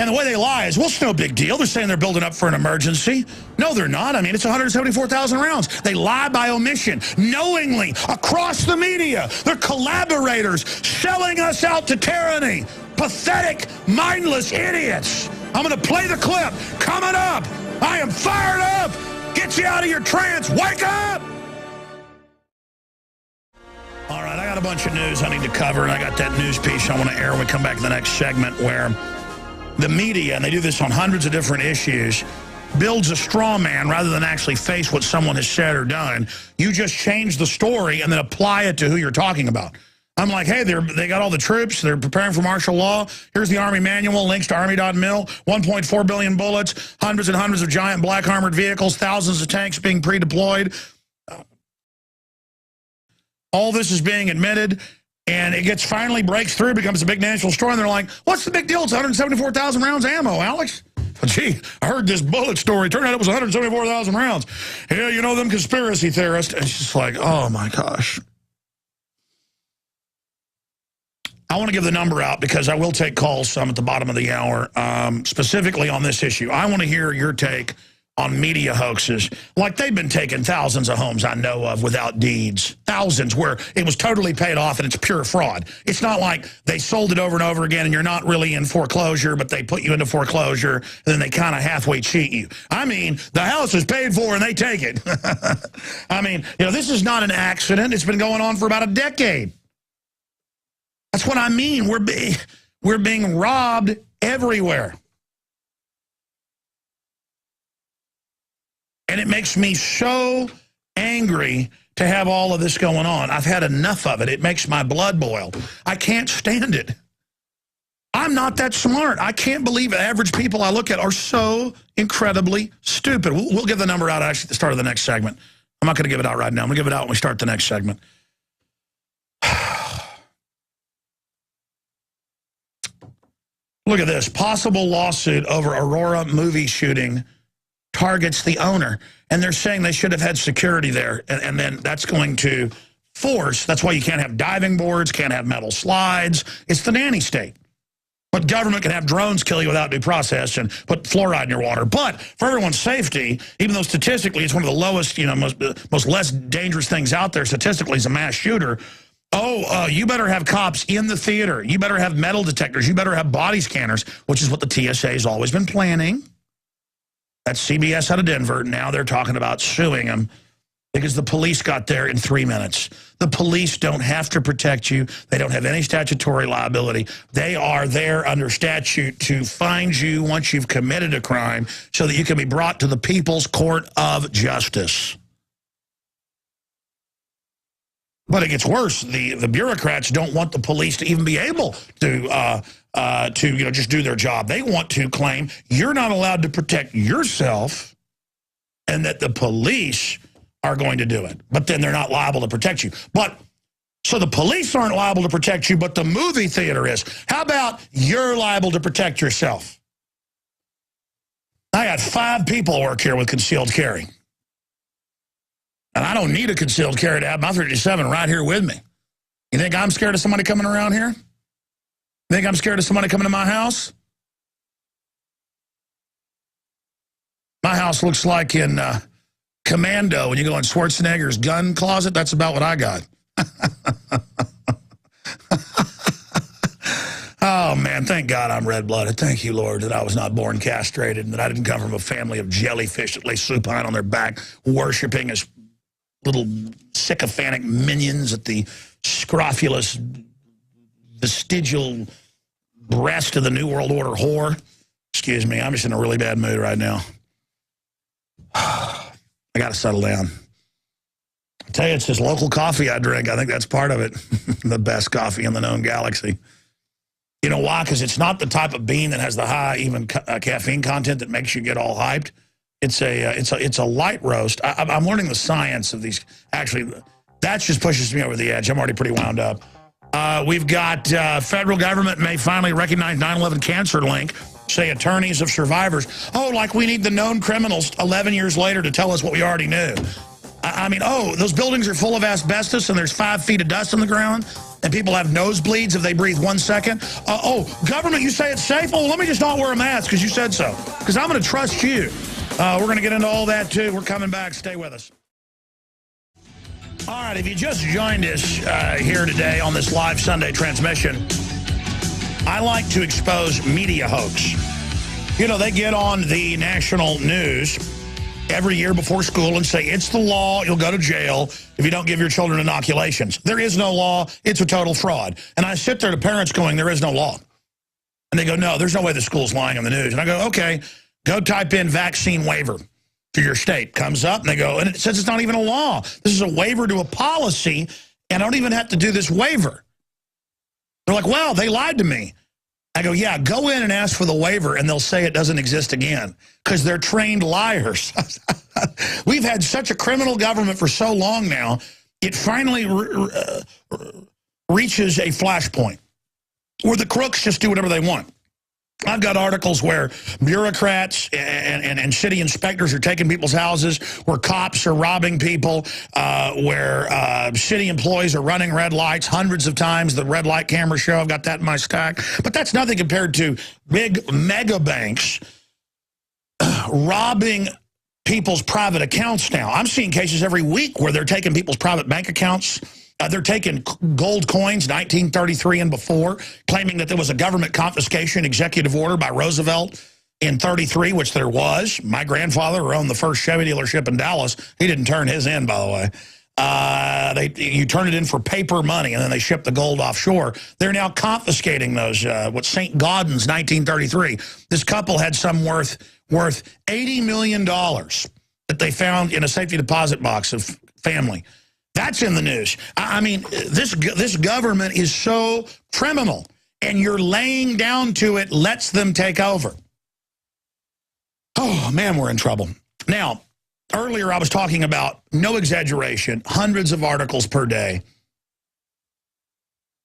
the way they lie is, well, it's no big deal. They're saying they're building up for an emergency. No, they're not. I mean, it's 174,000 rounds. They lie by omission, knowingly, across the media. They're collaborators selling us out to tyranny. Pathetic, mindless idiots. I'm going to play the clip. Coming up. I am fired up. Get you out of your trance. Wake up. All right, I got a bunch of news I need to cover, and I got that news piece I want to air when we come back in the next segment where the media, and they do this on hundreds of different issues, builds a straw man rather than actually face what someone has said or done. You just change the story and then apply it to who you're talking about. I'm like, hey, they got all the troops. They're preparing for martial law. Here's the Army manual, links to Army.mil, 1.4 billion bullets, hundreds and hundreds of giant black armored vehicles, thousands of tanks being pre-deployed. All this is being admitted. And it finally breaks through, becomes a big national story, and they're like, what's the big deal? It's 174,000 rounds ammo, Alex. Gee, I heard this bullet story. Turned out it was 174,000 rounds. Yeah, you know them conspiracy theorists. And it's just like, oh, my gosh. I want to give the number out because I will take calls some at the bottom of the hour, specifically on this issue. I want to hear your take on media hoaxes. Like they've been taking thousands of homes I know of without deeds. Thousands where it was totally paid off and it's pure fraud. It's not like they sold it over and over again and you're not really in foreclosure, but they put you into foreclosure and then they kind of halfway cheat you. I mean, the house is paid for and they take it. I mean, you know, this is not an accident. It's been going on for about a decade. That's what I mean. We're being robbed everywhere. And it makes me so angry to have all of this going on. I've had enough of it. It makes my blood boil. I can't stand it. I'm not that smart. I can't believe average people I look at are so incredibly stupid. We'll give the number out actually at the start of the next segment. I'm not going to give it out right now. I'm going to give it out when we start the next segment. Look at this. Possible lawsuit over Aurora movie shooting targets the owner. And they're saying they should have had security there. And then that's going to force. That's why you can't have diving boards, can't have metal slides. It's the nanny state. But government can have drones kill you without due process and put fluoride in your water. But for everyone's safety, even though statistically it's one of the lowest, most less dangerous things out there statistically is a mass shooter. You better have cops in the theater. You better have metal detectors. You better have body scanners, which is what the TSA has always been planning. That's CBS out of Denver. Now they're talking about suing them because the police got there in 3 minutes. The police don't have to protect you. They don't have any statutory liability. They are there under statute to find you once you've committed a crime so that you can be brought to the People's Court of Justice. But it gets worse. The bureaucrats don't want the police to even be able to just do their job. They want to claim you're not allowed to protect yourself and that the police are going to do it. But then they're not liable to protect you. So the police aren't liable to protect you, but the movie theater is. How about you're liable to protect yourself? I got 5 people work here with concealed carry. And I don't need a concealed carry to have my 37 right here with me. You think I'm scared of somebody coming around here? You think I'm scared of somebody coming to my house? My house looks like in Commando when you go in Schwarzenegger's gun closet. That's about what I got. Oh, man, thank God I'm red-blooded. Thank you, Lord, that I was not born castrated and that I didn't come from a family of jellyfish that lay supine on their back, worshiping as little sycophantic minions at the scrofulous, vestigial breast of the New World Order whore. Excuse me, I'm just in a really bad mood right now. I got to settle down. I tell you, it's this local coffee I drink. I think that's part of it. The best coffee in the known galaxy. You know why? Because it's not the type of bean that has the high, even caffeine content that makes you get all hyped. It's a light roast. I'm learning the science of these. Actually, that just pushes me over the edge. I'm already pretty wound up. We've got federal government may finally recognize 9/11 cancer link, say attorneys of survivors. Oh, like we need the known criminals 11 years later to tell us what we already knew. I mean, those buildings are full of asbestos and there's 5 feet of dust on the ground and people have nosebleeds if they breathe 1 second. Government, you say it's safe? Oh, let me just not wear a mask because you said so. Because I'm going to trust you. We're going to get into all that, too. We're coming back. Stay with us. All right, if you just joined us here today on this live Sunday transmission, I like to expose media hoax. You know, they get on the national news every year before school and say, it's the law, you'll go to jail if you don't give your children inoculations. There is no law. It's a total fraud. And I sit there to parents going, there is no law. And they go, no, there's no way the school's lying on the news. And I go, okay. Go type in vaccine waiver to your state. Comes up, and they go, and it says it's not even a law. This is a waiver to a policy, and I don't even have to do this waiver. They're like, well, they lied to me. I go, yeah, go in and ask for the waiver, and they'll say it doesn't exist again because they're trained liars. We've had such a criminal government for so long now, it finally reaches a flashpoint where the crooks just do whatever they want. I've got articles where bureaucrats and city inspectors are taking people's houses, where cops are robbing people, where city employees are running red lights hundreds of times. The red light camera show, I've got that in my stack. But that's nothing compared to big mega banks robbing people's private accounts now. I'm seeing cases every week where they're taking people's private bank accounts. They're taking gold coins, 1933 and before, claiming that there was a government confiscation executive order by Roosevelt in 33, which there was. My grandfather, who owned the first Chevy dealership in Dallas, he didn't turn his in, by the way. You turn it in for paper money, and then they ship the gold offshore. They're now confiscating those, what St. Gaudens, 1933. This couple had some worth $80 million that they found in a safety deposit box of family. That's in the news. I mean, this government is so criminal, and you're laying down to it lets them take over. Oh, man, we're in trouble. Now, earlier I was talking about, no exaggeration, hundreds of articles per day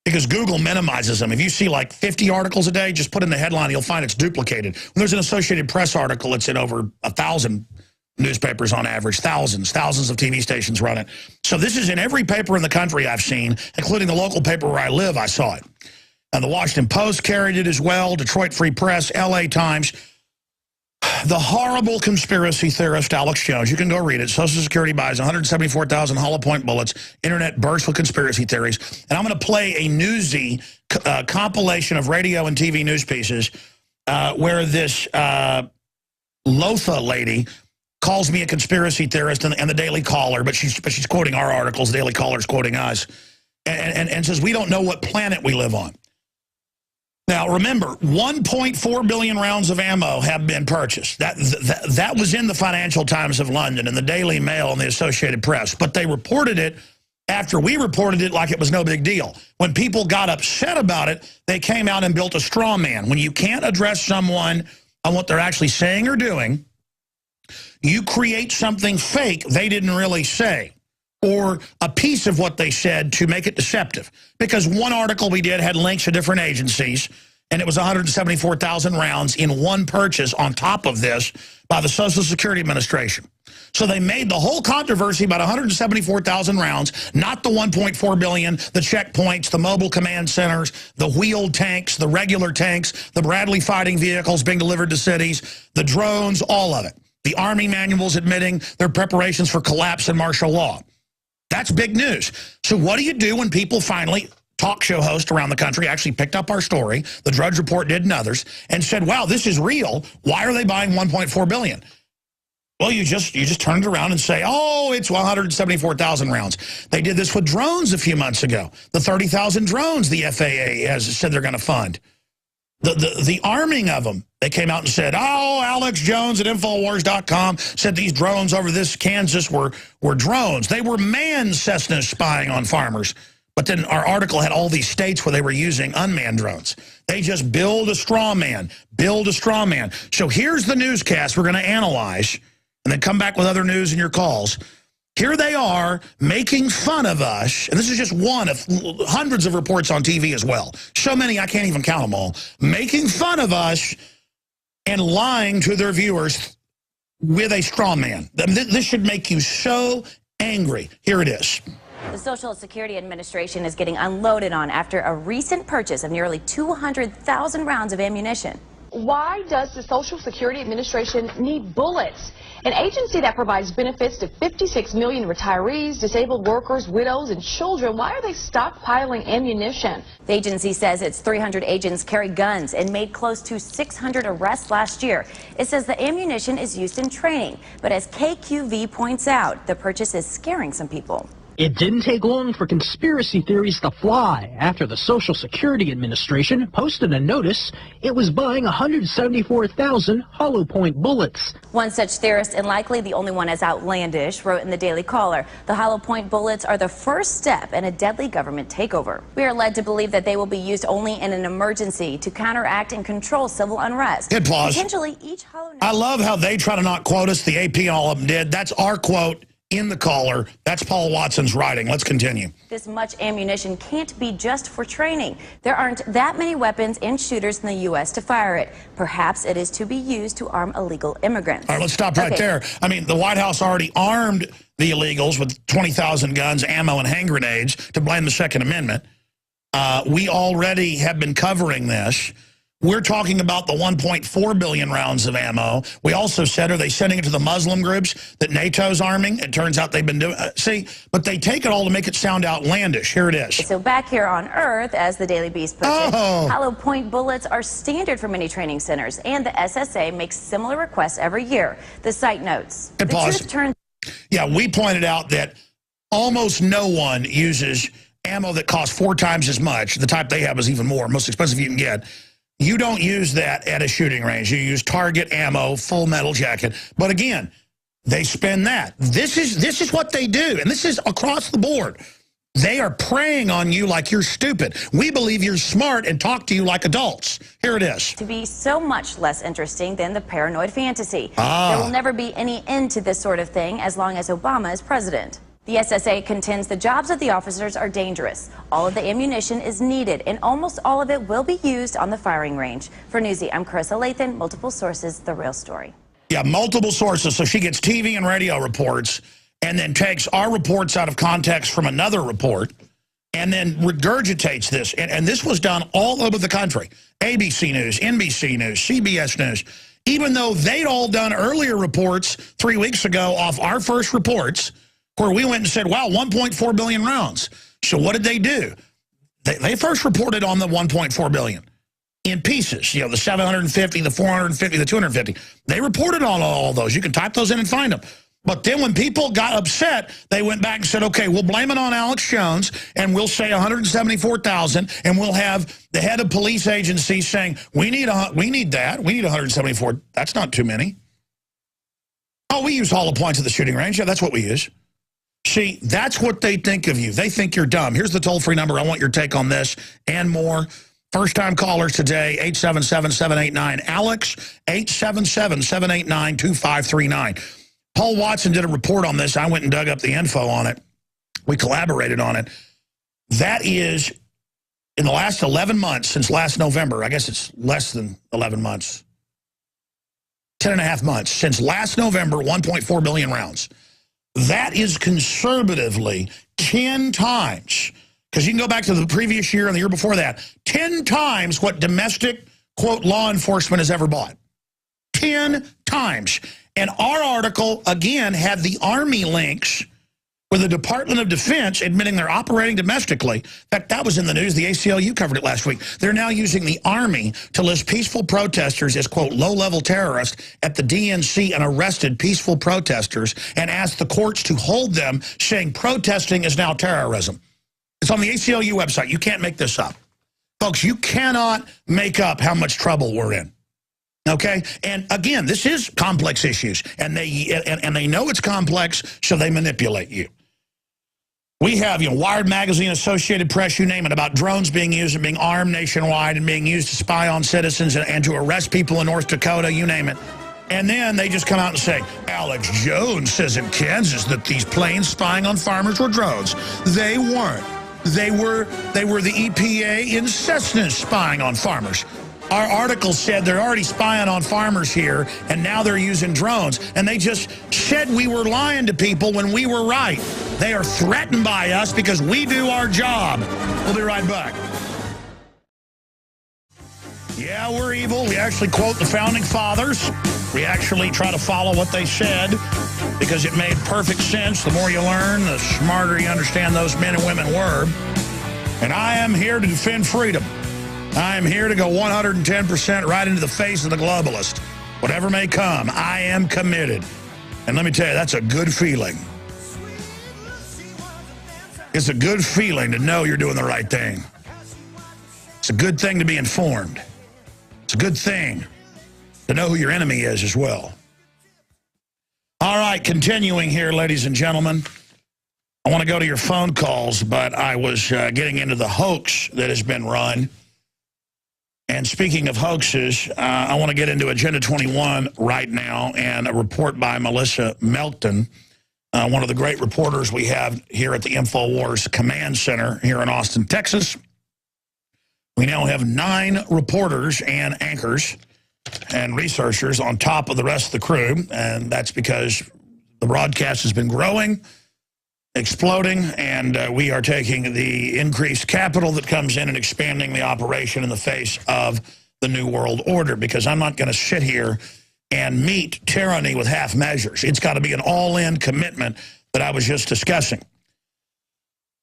because Google minimizes them. If you see like 50 articles a day, just put in the headline, you'll find it's duplicated. When there's an Associated Press article, it's in over 1,000 newspapers on average, thousands of TV stations run it. So this is in every paper in the country I've seen, including the local paper where I live, I saw it. And the Washington Post carried it as well, Detroit Free Press, LA Times. The horrible conspiracy theorist Alex Jones, you can go read it. Social Security buys 174,000 hollow point bullets. Internet bursts with conspiracy theories. And I'm going to play a Newsy compilation of radio and TV news pieces where this Lotha lady calls me a conspiracy theorist and the Daily Caller, but she's quoting our articles. The Daily Caller's quoting us, and says we don't know what planet we live on. Now, remember, 1.4 billion rounds of ammo have been purchased. That was in the Financial Times of London and the Daily Mail and the Associated Press, but they reported it after we reported it like it was no big deal. When people got upset about it, they came out and built a straw man. When you can't address someone on what they're actually saying or doing, you create something fake they didn't really say, or a piece of what they said to make it deceptive. Because one article we did had links to different agencies, and it was 174,000 rounds in one purchase on top of this by the Social Security Administration. So they made the whole controversy about 174,000 rounds, not the 1.4 billion, the checkpoints, the mobile command centers, the wheeled tanks, the regular tanks, the Bradley fighting vehicles being delivered to cities, the drones, all of it. The Army manuals admitting their preparations for collapse and martial law. That's big news. So what do you do when people finally, talk show hosts around the country actually picked up our story, the Drudge Report did and others, and said, wow, this is real. Why are they buying 1.4 billion? Well, you just turn it around and say, oh, it's 174,000 rounds. They did this with drones a few months ago. The 30,000 drones the FAA has said they're going to fund. The arming of them, they came out and said, oh, Alex Jones at Infowars.com said these drones over this Kansas were drones. They were manned Cessnas spying on farmers. But then our article had all these states where they were using unmanned drones. They just build a straw man, build a straw man. So here's the newscast we're going to analyze and then come back with other news in your calls. Here they are making fun of us, and this is just one of hundreds of reports on TV as well. So many, I can't even count them all. Making fun of us and lying to their viewers with a straw man. This should make you so angry. Here it is. The Social Security Administration is getting unloaded on after a recent purchase of nearly 200,000 rounds of ammunition. Why does the Social Security Administration need bullets? An agency that provides benefits to 56 million retirees, disabled workers, widows, and children. Why are they stockpiling ammunition? The agency says its 300 agents carry guns and made close to 600 arrests last year. It says the ammunition is used in training, but as KQV points out, the purchase is scaring some people. It didn't take long for conspiracy theories to fly after the Social Security Administration posted a notice it was buying 174,000 hollow point bullets. One such theorist, and likely the only one as outlandish, wrote in the Daily Caller, the hollow point bullets are the first step in a deadly government takeover. We are led to believe that they will be used only in an emergency to counteract and control civil unrest. Hit pause. Potentially each hollow... I love how they try to not quote us. The AP and all of them did. That's our quote in the Caller. That's Paul Watson's writing. Let's continue. This much ammunition can't be just for training. There aren't that many weapons and shooters in the U.S. to fire it. Perhaps it is to be used to arm illegal immigrants. All right, let's stop right there. I mean, the White House already armed the illegals with 20,000 guns, ammo, and hand grenades to blame the Second Amendment. We already have been covering this. We're talking about the 1.4 billion rounds of ammo. We also said, are they sending it to the Muslim groups that NATO's arming? It turns out they've been doing, see, but they take it all to make it sound outlandish. Here it is. So back here on Earth, as the Daily Beast puts it, hollow point bullets are standard for many training centers, and the SSA makes similar requests every year. The site notes. Yeah, we pointed out that almost no one uses ammo that costs 4 times as much. The type they have is even more, most expensive you can get. You don't use that at a shooting range. You use target ammo, full metal jacket. But again, they spend that. This is what they do, and this is across the board. They are preying on you like you're stupid. We believe you're smart and talk to you like adults. Here it is. To be so much less interesting than the paranoid fantasy. There will never be any end to this sort of thing as long as Obama is president. The SSA contends the jobs of the officers are dangerous. All of the ammunition is needed, and almost all of it will be used on the firing range. For Newsy, I'm Carissa Lathan, multiple sources, The Real Story. Yeah, multiple sources. So she gets TV and radio reports and then takes our reports out of context from another report and then regurgitates this. And this was done all over the country. ABC News, NBC News, CBS News. Even though they'd all done earlier reports 3 weeks ago off our first reports, where we went and said, wow, 1.4 billion rounds. So what did they do? They first reported on the 1.4 billion in pieces, you know, the 750, the 450, the 250. They reported on all those. You can type those in and find them. But then when people got upset, they went back and said, okay, we'll blame it on Alex Jones, and we'll say 174,000, and we'll have the head of police agencies saying, we need 174. That's not too many. Oh, we use hollow points at the shooting range. Yeah, that's what we use. See, that's what they think of you. They think you're dumb. Here's the toll-free number. I want your take on this and more. First-time callers today, 877-789-ALEX, 877-789-2539. Paul Watson did a report on this. I went and dug up the info on it. We collaborated on it. That is, in the last 11 months, since last November, I guess it's less than 11 months, 10 and a half months, since last November, 1.4 billion rounds. That is conservatively 10 times, because you can go back to the previous year and the year before that, 10 times what domestic, quote, law enforcement has ever bought. 10 times. And our article, again, had the Army links with the Department of Defense admitting they're operating domestically. In fact, that was in the news. The ACLU covered it last week. They're now using the Army to list peaceful protesters as, quote, low-level terrorists at the DNC and arrested peaceful protesters and asked the courts to hold them, saying protesting is now terrorism. It's on the ACLU website. You can't make this up. Folks, you cannot make up how much trouble we're in. Okay? And again, this is complex issues, and they know it's complex, so they manipulate you. We have, you know, Wired Magazine, Associated Press, you name it, about drones being used and being armed nationwide and being used to spy on citizens and to arrest people in North Dakota, you name it. And then they just come out and say, Alex Jones says in Kansas that these planes spying on farmers were drones. They weren't. They were the EPA in Cessna spying on farmers. Our article said they're already spying on farmers here, and now they're using drones. And they just said we were lying to people when we were right. They are threatened by us because we do our job. We'll be right back. Yeah, we're evil. We actually quote the Founding Fathers. We actually try to follow what they said because it made perfect sense. The more you learn, the smarter you understand those men and women were. And I am here to defend freedom. I am here to go 110% right into the face of the globalist. Whatever may come, I am committed. And let me tell you, that's a good feeling. It's a good feeling to know you're doing the right thing. It's a good thing to be informed. It's a good thing to know who your enemy is as well. All right, continuing here, ladies and gentlemen. I want to go to your phone calls, but I was getting into the hoax that has been run. And speaking of hoaxes, I want to get into Agenda 21 right now and a report by Melissa Melton, one of the great reporters we have here at the Infowars Command Center here in Austin, Texas. We now have 9 reporters and anchors and researchers on top of the rest of the crew, and that's because the broadcast has been growing, exploding, and we are taking the increased capital that comes in and expanding the operation in the face of the New World Order, because I'm not going to sit here and meet tyranny with half measures. It's got to be an all-in commitment that I was just discussing.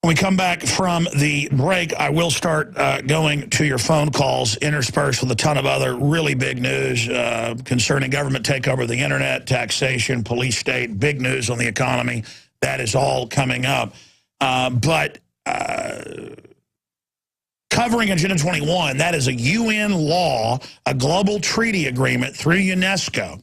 When we come back from the break, I will start going to your phone calls, interspersed with a ton of other really big news concerning government takeover of the internet, taxation, police state, big news on the economy. That is all coming up. But covering Agenda 21, that is a UN law, a global treaty agreement through UNESCO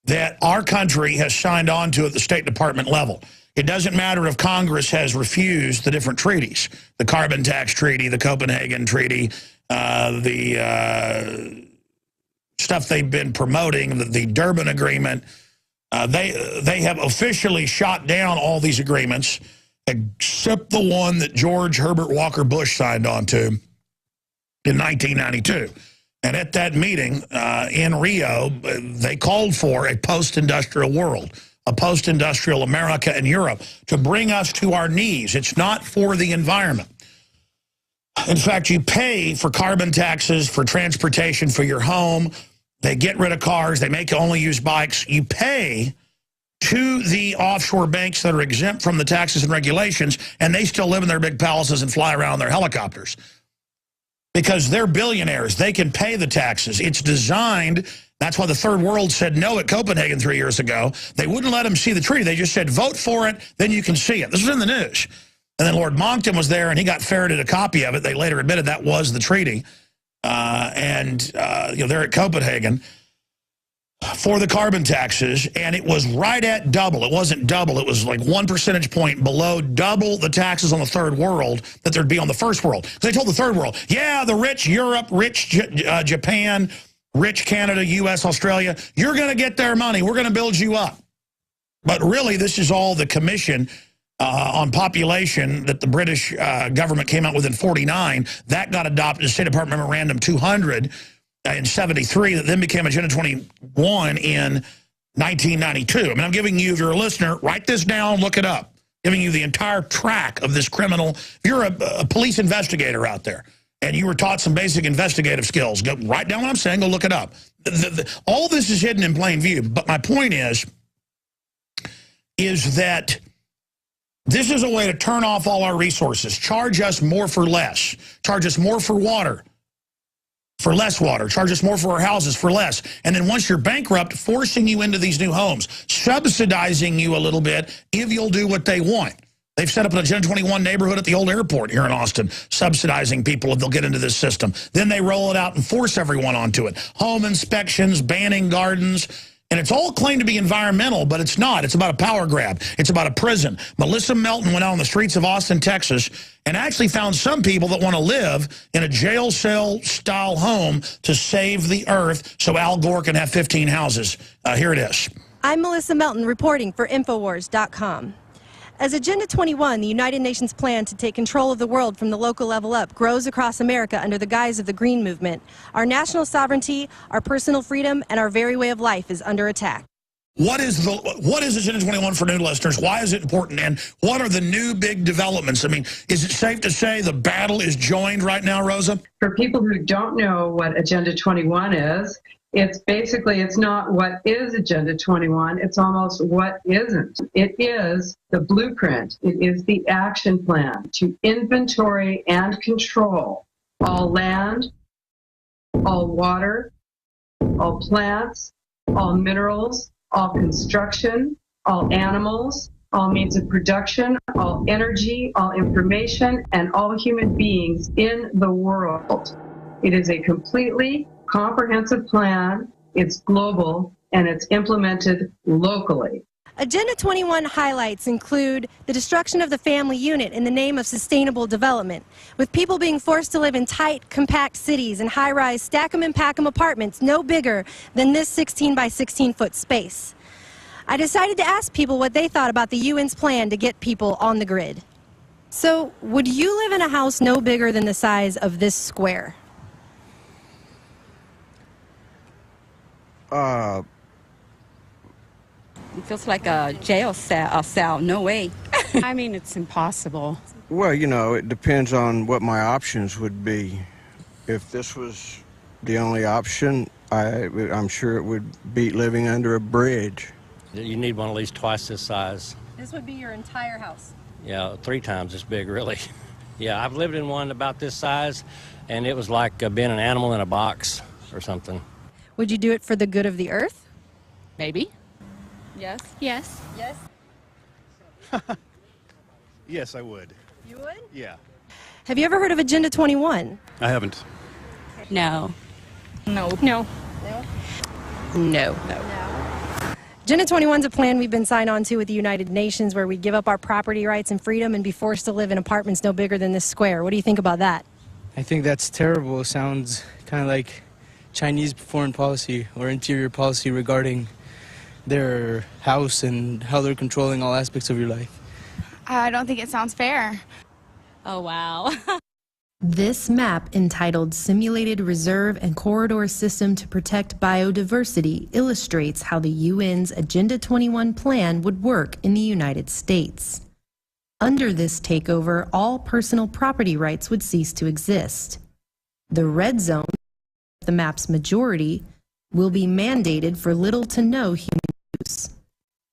that our country has signed on to at the State Department level. It doesn't matter if Congress has refused the different treaties, the carbon tax treaty, the Copenhagen treaty, the stuff they've been promoting, the Durban agreement, They have officially shot down all these agreements, except the one that George Herbert Walker Bush signed on to in 1992. And at that meeting in Rio, they called for a post-industrial world, a post-industrial America and Europe, to bring us to our knees. It's not for the environment. In fact, you pay for carbon taxes, for transportation, for your home. They get rid of cars. They make only use bikes. You pay to the offshore banks that are exempt from the taxes and regulations, and they still live in their big palaces and fly around in their helicopters. Because they're billionaires. They can pay the taxes. It's designed. That's why the third world said no at Copenhagen 3 years ago. They wouldn't let them see the treaty. They just said, vote for it, then you can see it. This was in the news. And then Lord Monckton was there, and he got ferreted a copy of it. They later admitted that was the treaty. You know, they're at Copenhagen for the carbon taxes, and it was right at double. It wasn't double. It was like 1 percentage point below double the taxes on the third world that there'd be on the first world. Because they told the third world, yeah, the rich Europe, rich Japan, rich Canada, U.S., Australia, you're going to get their money. We're going to build you up. But really, this is all the commission on population that the British government came out with in 49. That got adopted as State Department Memorandum 200 in 73, that then became Agenda 21 in 1992. I mean, I'm giving you, if you're a listener, write this down, look it up. Giving you the entire track of this criminal. If you're a police investigator out there and you were taught some basic investigative skills, go write down what I'm saying, go look it up. All this is hidden in plain view. But my point is that this is a way to turn off all our resources, charge us more for less, charge us more for water, for less water, charge us more for our houses for less. And then once you're bankrupt, forcing you into these new homes, subsidizing you a little bit if you'll do what they want. They've set up an Agenda 21 neighborhood at the old airport here in Austin, subsidizing people if they'll get into this system. Then they roll it out and force everyone onto it. Home inspections, banning gardens. And it's all claimed to be environmental, but it's not. It's about a power grab. It's about a prison. Melissa Melton went out on the streets of Austin, Texas, and actually found some people that want to live in a jail cell-style home to save the earth so Al Gore can have 15 houses. Here it is. I'm Melissa Melton reporting for Infowars.com. As Agenda 21, the United Nations plan to take control of the world from the local level up, grows across America under the guise of the Green Movement, our national sovereignty, our personal freedom, and our very way of life is under attack. What is Agenda 21 for new listeners? Why is it important? And what are the new big developments? I mean, is it safe to say the battle is joined right now, Rosa? For people who don't know what Agenda 21 is, it's basically, it's not what is Agenda 21, it's almost what isn't. It is the blueprint, it is the action plan to inventory and control all land, all water, all plants, all minerals, all construction, all animals, all means of production, all energy, all information, and all human beings in the world. It is a completely comprehensive plan, it's global, and it's implemented locally. Agenda 21 highlights include the destruction of the family unit in the name of sustainable development, with people being forced to live in tight, compact cities and high-rise stack-em-and-pack-em apartments no bigger than this 16 by 16-foot space. I decided to ask people what they thought about the UN's plan to get people on the grid. So, would you live in a house no bigger than the size of this square? It feels like a jail cell. No way. I mean, it's impossible. Well, you know, it depends on what my options would be. If this was the only option, I'm sure it would beat living under a bridge. You need one at least twice this size. This would be your entire house. Yeah, 3 times as big, really. Yeah, I've lived in one about this size, and it was like being an animal in a box or something. Would you do it for the good of the earth? Maybe. Yes. Yes. Yes. Yes, I would. You would? Yeah. Have you ever heard of Agenda 21? I haven't. No. No. No. No. Agenda 21 is a plan we've been signed on to with the United Nations where we give up our property rights and freedom and be forced to live in apartments no bigger than this square. What do you think about that? I think that's terrible. It sounds kind of like Chinese foreign policy or interior policy regarding their house and how they're controlling all aspects of your life. I don't think it sounds fair. Oh, wow. This map, entitled Simulated Reserve and Corridor System to Protect Biodiversity, illustrates how the UN's Agenda 21 plan would work in the United States. Under this takeover, all personal property rights would cease to exist. The red zone, the map's majority, will be mandated for little to no human use.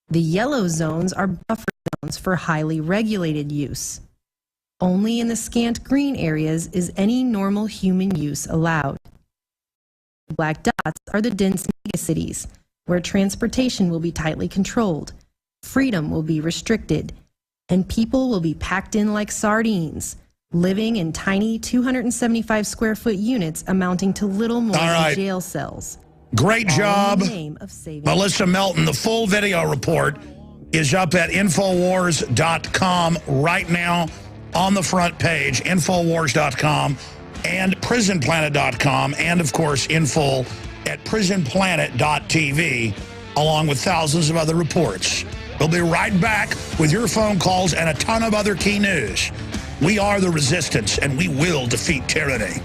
The yellow zones are buffer zones for highly regulated use. Only in the scant green areas is any normal human use allowed. The black dots are the dense megacities, where transportation will be tightly controlled, freedom will be restricted, and people will be packed in like sardines, living in tiny 275 square foot units amounting to little more than jail cells. Great job, Melissa Melton. The full video report is up at Infowars.com right now. On the front page, Infowars.com and PrisonPlanet.com, and of course in full at PrisonPlanet.tv, along with thousands of other reports. We'll be right back with your phone calls and a ton of other key news. We are the resistance, and we will defeat tyranny.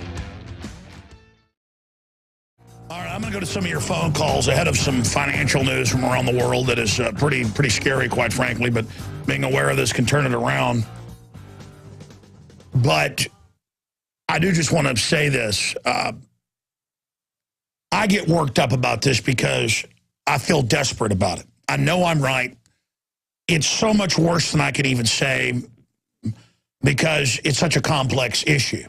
All right, I'm going to go to some of your phone calls ahead of some financial news from around the world that is pretty scary, quite frankly, but being aware of this can turn it around. But I do just want to say this. I get worked up about this because I feel desperate about it. I know I'm right. It's so much worse than I could even say because it's such a complex issue.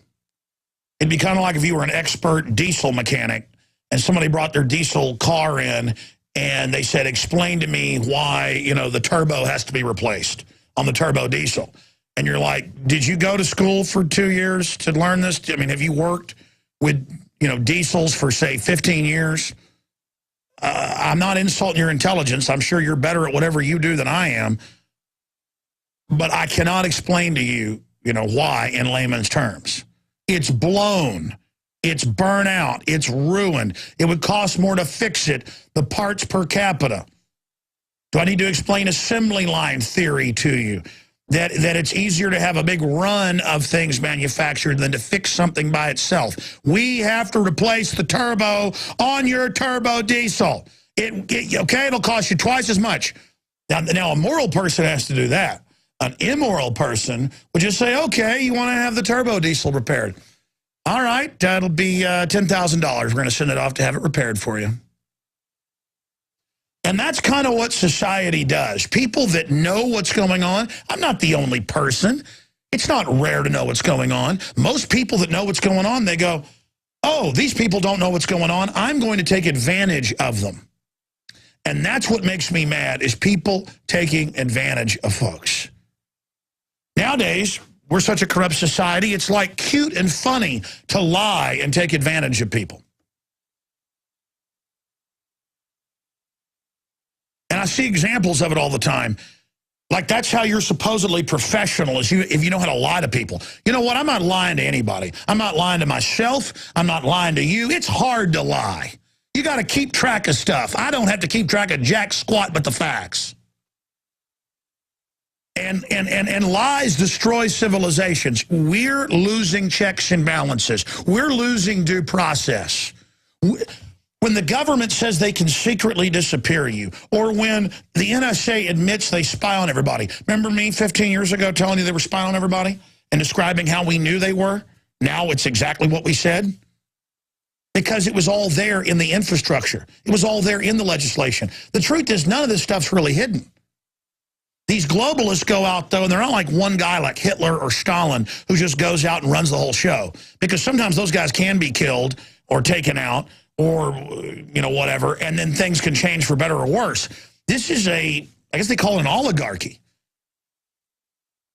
It'd be kind of like if you were an expert diesel mechanic and somebody brought their diesel car in and they said, explain to me why, you know, the turbo has to be replaced on the turbo diesel. And you're like, did you go to school for 2 years to learn this? I mean, have you worked with, you know, diesels for, say, 15 years? I'm not insulting your intelligence. I'm sure you're better at whatever you do than I am. But I cannot explain to you, you know, why in layman's terms. It's blown. It's burnout. It's ruined. It would cost more to fix it. The parts per capita. Do I need to explain assembly line theory to you? That it's easier to have a big run of things manufactured than to fix something by itself. We have to replace the turbo on your turbo diesel. Okay, it'll cost you twice as much. Now, a moral person has to do that. An immoral person would just say, okay, you want to have the turbo diesel repaired. All right, that'll be $10,000. We're going to send it off to have it repaired for you. And that's kind of what society does. People that know what's going on, I'm not the only person. It's not rare to know what's going on. Most people that know what's going on, they go, oh, these people don't know what's going on. I'm going to take advantage of them. And that's what makes me mad, is people taking advantage of folks. Nowadays, we're such a corrupt society, it's like cute and funny to lie and take advantage of people. And I see examples of it all the time. Like, that's how you're supposedly professional, is if you know how to lie to people. You know what? I'm not lying to anybody. I'm not lying to myself. I'm not lying to you. It's hard to lie. You got to keep track of stuff. I don't have to keep track of jack squat but the facts. And lies destroy civilizations. We're losing checks and balances. We're losing due process. When the government says they can secretly disappear you, or when the NSA admits they spy on everybody. Remember me 15 years ago telling you they were spying on everybody and describing how we knew they were? Now it's exactly what we said. Because it was all there in the infrastructure. It was all there in the legislation. The truth is, none of this stuff's really hidden. These globalists go out, though, and they're not like one guy like Hitler or Stalin who just goes out and runs the whole show. Because sometimes those guys can be killed or taken out, or, you know, whatever, and then things can change for better or worse. This is I guess they call it an oligarchy.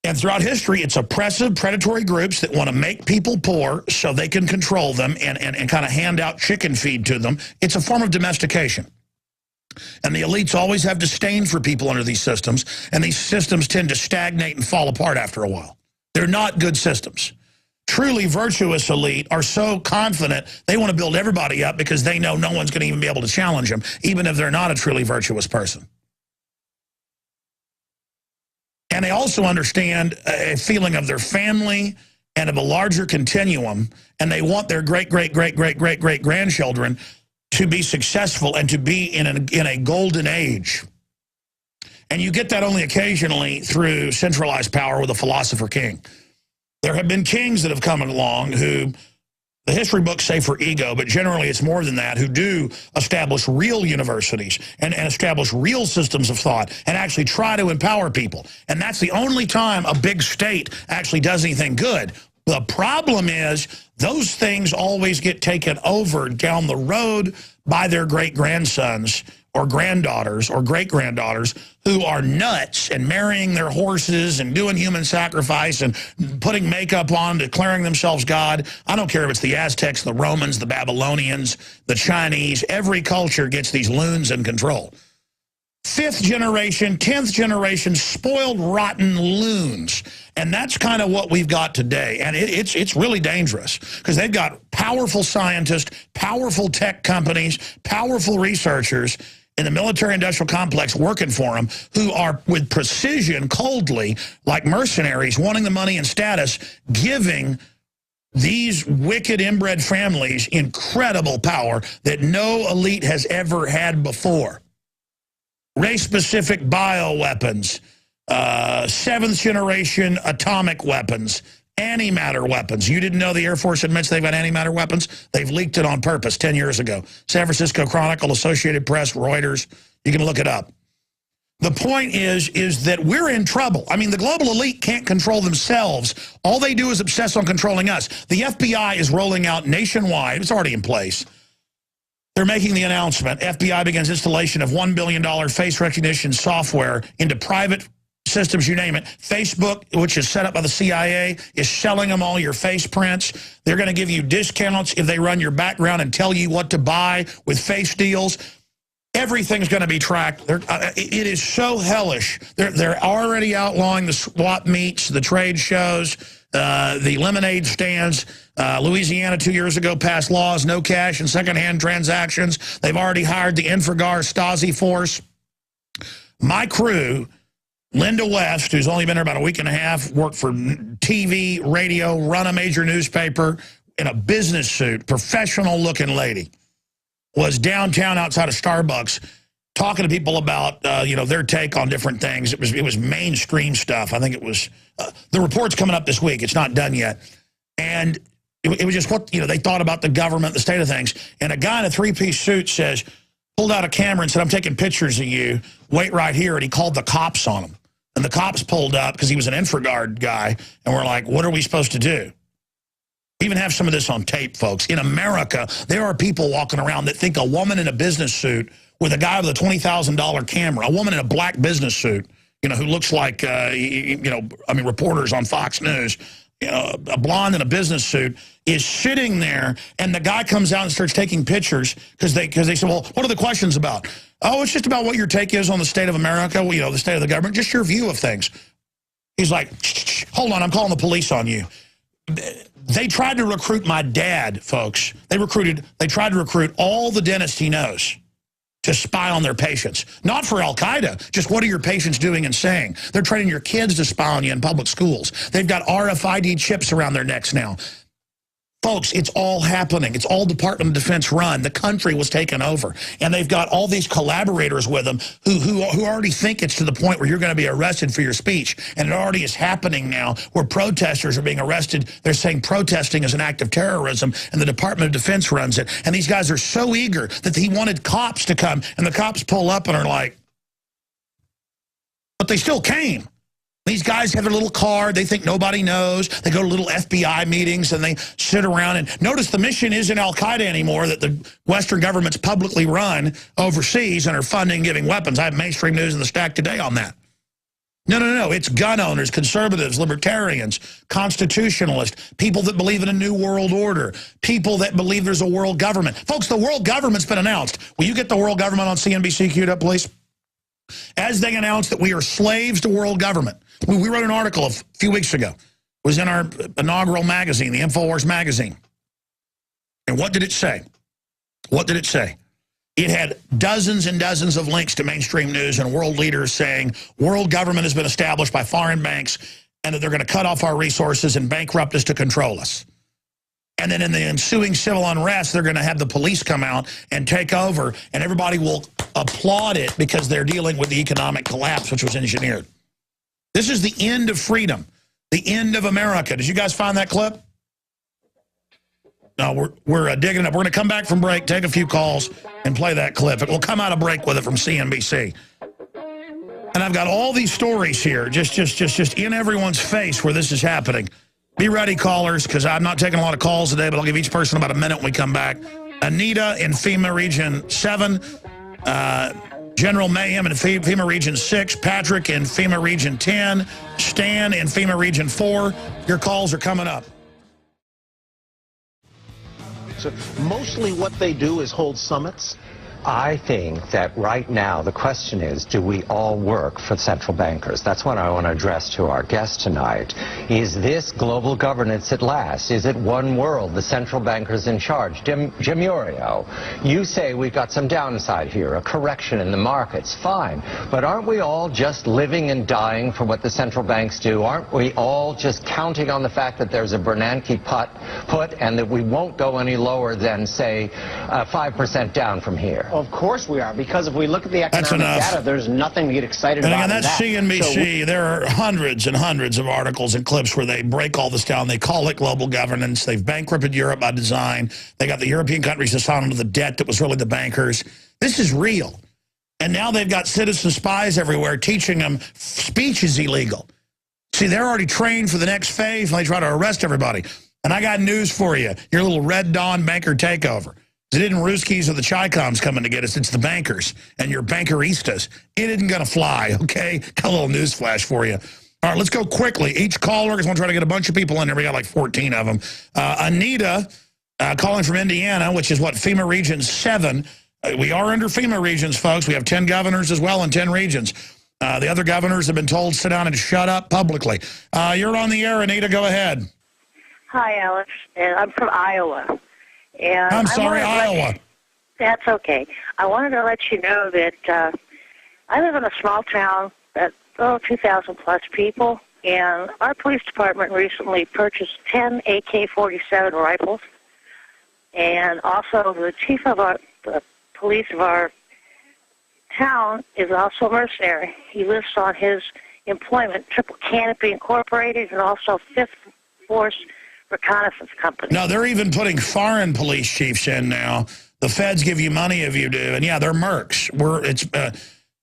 And throughout history, it's oppressive, predatory groups that want to make people poor so they can control them and kind of hand out chicken feed to them. It's a form of domestication. And the elites always have disdain for people under these systems, and these systems tend to stagnate and fall apart after a while. They're not good systems. truly virtuous elite are so confident they want to build everybody up because they know no one's going to even be able to challenge them, even if they're not a truly virtuous person. And they also understand a feeling of their family and of a larger continuum, and they want their great-great-great-great-great-great-grandchildren to be successful and to be in a golden age. And you get that only occasionally through centralized power with a philosopher king. There have been kings that have come along who, the history books say for ego, but generally it's more than that, who do establish real universities and establish real systems of thought and actually try to empower people. And that's the only time a big state actually does anything good. The problem is those things always get taken over down the road by their great-grandsons or granddaughters or great-granddaughters who are nuts and marrying their horses and doing human sacrifice and putting makeup on, declaring themselves God. I don't care if it's the Aztecs, the Romans, the Babylonians, the Chinese. Every culture gets these loons in control. 5th generation, 10th generation, spoiled, rotten loons. And that's kind of what we've got today. And it's really dangerous because they've got powerful scientists, powerful tech companies, powerful researchers in the military-industrial complex working for them who are, with precision, coldly, like mercenaries, wanting the money and status, giving these wicked inbred families incredible power that no elite has ever had before. Race-specific bioweapons, 7th generation atomic weapons, antimatter weapons. You didn't know the Air Force admits they've got antimatter weapons? They've leaked it on purpose 10 years ago. San Francisco Chronicle, Associated Press, Reuters. You can look it up. The point is that we're in trouble. I mean, the global elite can't control themselves. All they do is obsess on controlling us. The FBI is rolling out nationwide. It's already in place. They're making the announcement. FBI begins installation of $1 billion face recognition software into private systems, you name it. Facebook, which is set up by the CIA, is selling them all your face prints. They're going to give you discounts if they run your background and tell you what to buy with face deals. Everything's going to be tracked. It is so hellish. They're already outlawing the swap meets, the trade shows, the lemonade stands. Louisiana 2 years ago passed laws, no cash and secondhand transactions. They've already hired the Infowars Stasi force. My crew, Linda West, who's only been here about a week and a half, worked for TV, radio, run a major newspaper in a business suit, professional-looking lady, was downtown outside of Starbucks talking to people about, their take on different things. It was mainstream stuff. I think it was, the report's coming up this week. It's not done yet. And it was just what, they thought about the government, the state of things. And a guy in a three-piece suit pulled out a camera and said, I'm taking pictures of you. Wait right here. And he called the cops on him. And the cops pulled up because he was an InfraGard guy. And we're like, what are we supposed to do? We even have some of this on tape, folks. In America, there are people walking around that think a woman in a business suit with a guy with a $20,000 camera, a woman in a black business suit, who looks like, reporters on Fox News, a blonde in a business suit, is sitting there, and the guy comes out and starts taking pictures because they said, well, what are the questions about? Oh, it's just about what your take is on the state of America, the state of the government, just your view of things. He's like, hold on, I'm calling the police on you. They tried to recruit my dad, folks. They tried to recruit all the dentists he knows to spy on their patients. Not for Al-Qaeda, just what are your patients doing and saying? They're training your kids to spy on you in public schools. They've got RFID chips around their necks now. Folks, it's all happening. It's all Department of Defense run. The country was taken over. And they've got all these collaborators with them who already think it's to the point where you're going to be arrested for your speech. And it already is happening now where protesters are being arrested. They're saying protesting is an act of terrorism, and the Department of Defense runs it. And these guys are so eager that he wanted cops to come. And the cops pull up and are like, but they still came. These guys have their little card. They think nobody knows. They go to little FBI meetings and they sit around. And notice the mission isn't Al-Qaeda anymore that the Western governments publicly run overseas and are funding, giving weapons. I have mainstream news in the stack today on that. No. It's gun owners, conservatives, libertarians, constitutionalists, people that believe in a new world order, people that believe there's a world government. Folks, the world government's been announced. Will you get the world government on CNBC queued up, please? As they announced that we are slaves to world government. We wrote an article a few weeks ago. was in our inaugural magazine, the Infowars magazine. And what did it say? What did it say? It had dozens and dozens of links to mainstream news and world leaders saying world government has been established by foreign banks and that they're going to cut off our resources and bankrupt us to control us. And then in the ensuing civil unrest, they're going to have the police come out and take over, and everybody will applaud it because they're dealing with the economic collapse, which was engineered. This is the end of freedom, the end of America. Did you guys find that clip? No, we're digging it up. We're going to come back from break, take a few calls, and play that clip. We'll come out of break with it from CNBC. And I've got all these stories here, just in everyone's face where this is happening. Be ready, callers, because I'm not taking a lot of calls today, but I'll give each person about a minute when we come back. Anita in FEMA Region 7, General Mayhem in FEMA Region 6, Patrick in FEMA Region 10, Stan in FEMA Region 4. Your calls are coming up. So mostly what they do is hold summits. I think that right now the question is, do we all work for central bankers? That's what I want to address to our guest tonight. Is this global governance at last? Is it one world, the central bankers in charge? Jim Urio, you say we've got some downside here, a correction in the markets. Fine. But aren't we all just living and dying for what the central banks do? Aren't we all just counting on the fact that there's a Bernanke put and that we won't go any lower than, say, 5% down from here? Of course we are, because if we look at the economic data, there's nothing to get excited about. And again, that's CNBC. There are hundreds and hundreds of articles and clips where they break all this down. They call it global governance. They've bankrupted Europe by design. They got the European countries to sign on to the debt that was really the bankers. This is real. And now they've got citizen spies everywhere teaching them speech is illegal. See, they're already trained for the next phase when they try to arrest everybody. And I got news for you. Your little Red Dawn banker takeover. It isn't Ruskies or the Chi-Coms coming to get us. It's the bankers and your bankeristas. It isn't going to fly, okay? Got a little news flash for you. All right, let's go quickly. Each caller, because I want to try to get a bunch of people in there. We got like 14 of them. Anita, calling from Indiana, which is what, FEMA Region 7. We are under FEMA regions, folks. We have 10 governors as well in 10 regions. The other governors have been told to sit down and shut up publicly. You're on the air, Anita. Go ahead. Hi, Alex. And I'm from Iowa. And I'm sorry, Iowa. That's okay. I wanted to let you know that I live in a small town that 2,000 plus people, and our police department recently purchased 10 AK-47 rifles, and also the chief of the police of our town is also a mercenary. He lists on his employment Triple Canopy Incorporated and also Fifth Force Reconnaissance Company. No, they're even putting foreign police chiefs in now. The feds give you money if you do, and yeah, they're mercs.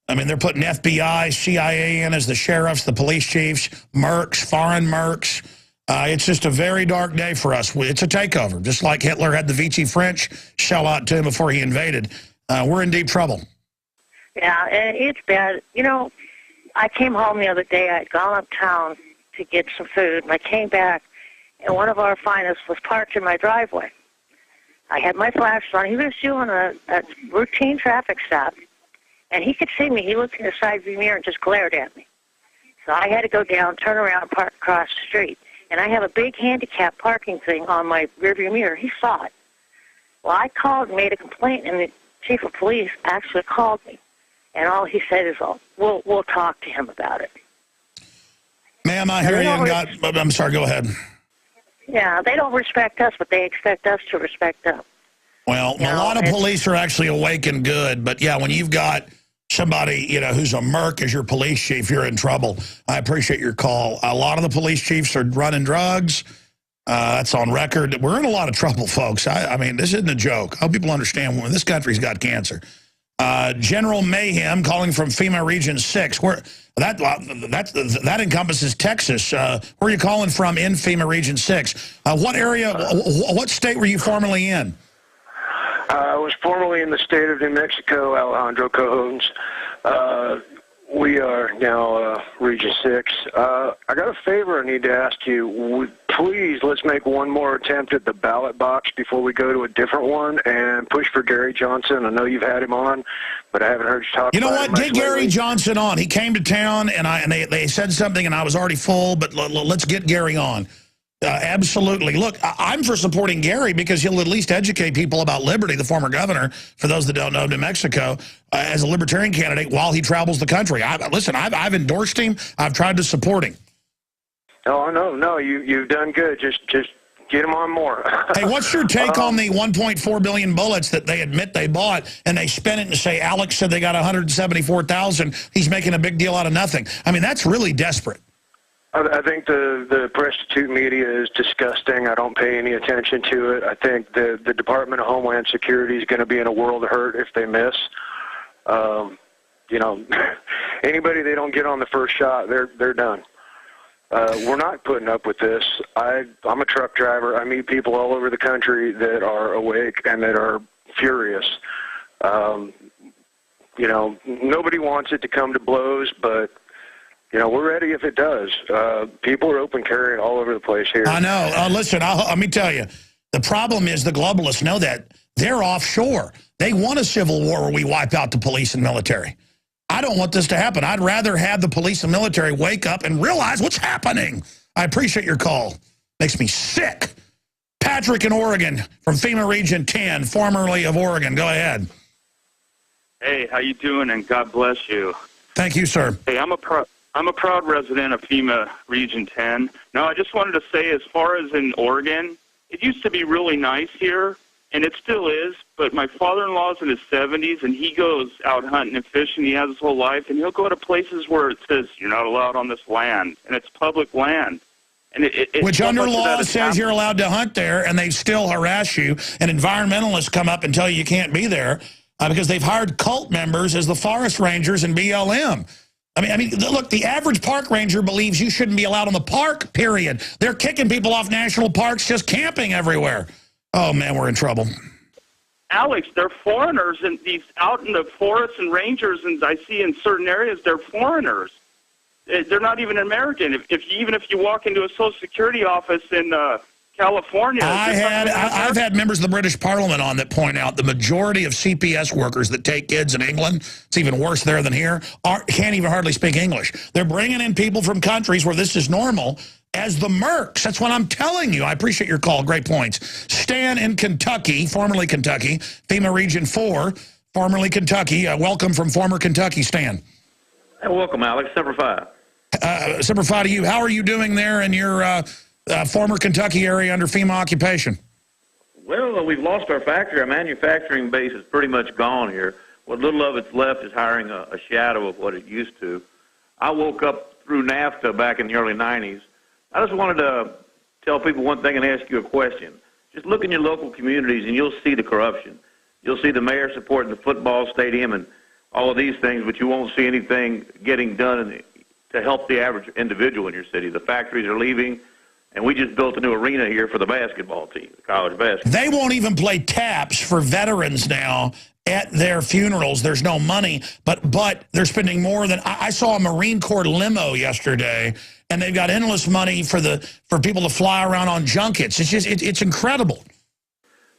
I mean, they're putting FBI, CIA in as the sheriffs, the police chiefs, mercs, foreign mercs. It's just a very dark day for us. It's a takeover, just like Hitler had the Vichy French shell out to him before he invaded. We're in deep trouble. Yeah, it's bad. You know, I came home the other day. I'd gone uptown to get some food, and I came back, and one of our finest was parked in my driveway. I had my flashers on. He was doing a routine traffic stop, and he could see me. He looked in the side view mirror and just glared at me. So I had to go down, turn around, and park across the street. And I have a big handicap parking thing on my rearview mirror. He saw it. Well, I called and made a complaint, and the chief of police actually called me. And all he said is, we'll talk to him about it. Ma'am, I hear you. I'm sorry, go ahead. Yeah, they don't respect us, but they expect us to respect them. Well, a lot of police are actually awake and good, but yeah, when you've got somebody, who's a merc as your police chief, you're in trouble. I appreciate your call. A lot of the police chiefs are running drugs. That's on record. We're in a lot of trouble, folks. I mean, this isn't a joke. I hope people understand when this country's got cancer. General Mayhem calling from FEMA Region 6. That encompasses Texas. Where are you calling from in FEMA Region 6? What area, what state were you formerly in? I was formerly in the state of New Mexico, Alejandro Cajones. We are now Region 6. I got a favor I need to ask you. Please, let's make one more attempt at the ballot box before we go to a different one and push for Gary Johnson. I know you've had him on, but I haven't heard you talk about him. You know what? Get Gary lately. Johnson on. He came to town, and they said something, and I was already full, but let's get Gary on. Absolutely. Look, I'm for supporting Gary because he'll at least educate people about Liberty, the former governor, for those that don't know, New Mexico, as a libertarian candidate while he travels the country. Listen, I've endorsed him. I've tried to support him. Oh, no, you've done good. Just get him on more. Hey, what's your take on the 1.4 billion bullets that they admit they bought, and they spent it and say, Alex said they got 174,000. He's making a big deal out of nothing. I mean, that's really desperate. I think the prostitute media is disgusting. I don't pay any attention to it. I think the Department of Homeland Security is going to be in a world of hurt if they miss. You know, anybody they don't get on the first shot, they're done. We're not putting up with this. I'm a truck driver. I meet people all over the country that are awake and that are furious. You know, nobody wants it to come to blows, but you know, we're ready if it does. People are open carrying all over the place here. I know. Listen, let me tell you, the problem is the globalists know that. They're offshore. They want a civil war where we wipe out the police and military. I don't want this to happen. I'd rather have the police and military wake up and realize what's happening. I appreciate your call. Makes me sick. Patrick in Oregon from FEMA Region 10, formerly of Oregon. Go ahead. Hey, how you doing? And God bless you. Thank you, sir. Hey, I'm a proud resident of FEMA Region 10. Now, I just wanted to say, as far as in Oregon, it used to be really nice here, and it still is, but my father-in-law's in his 70s, and he goes out hunting and fishing. He has his whole life, and he'll go to places where it says, you're not allowed on this land, and it's public land. And which under law says you're allowed to hunt there, and they still harass you, and environmentalists come up and tell you can't be there because they've hired cult members as the forest rangers and BLM. I mean, look, the average park ranger believes you shouldn't be allowed on the park, period. They're kicking people off national parks, just camping everywhere. Oh, man, we're in trouble. Alex, they're foreigners, and these out in the forests and rangers, and I see in certain areas, they're foreigners. They're not even American. Even if you walk into a Social Security office in California. I've had members of the British Parliament on that point out the majority of CPS workers that take kids in England, it's even worse there than here, can't even hardly speak English. They're bringing in people from countries where this is normal as the mercs. That's what I'm telling you. I appreciate your call. Great points. Stan in Kentucky, formerly Kentucky, FEMA Region 4, formerly Kentucky. Welcome from former Kentucky, Stan. Hey, welcome, Alex. Semper Fi. Semper Fi to you. How are you doing there in your former Kentucky area under FEMA occupation? Well, we've lost our factory. Our manufacturing base is pretty much gone here. What little of it's left is hiring a shadow of what it used to. I woke up through NAFTA back in the early 90s. I just wanted to tell people one thing and ask you a question. Just look in your local communities and you'll see the corruption. You'll see the mayor supporting the football stadium and all of these things, but you won't see anything getting done to help the average individual in your city. The factories are leaving. And we just built a new arena here for the basketball team, the college basketball. They won't even play taps for veterans now at their funerals. There's no money, but they're spending more than... I saw a Marine Corps limo yesterday, and they've got endless money for people to fly around on junkets. It's just, it's incredible.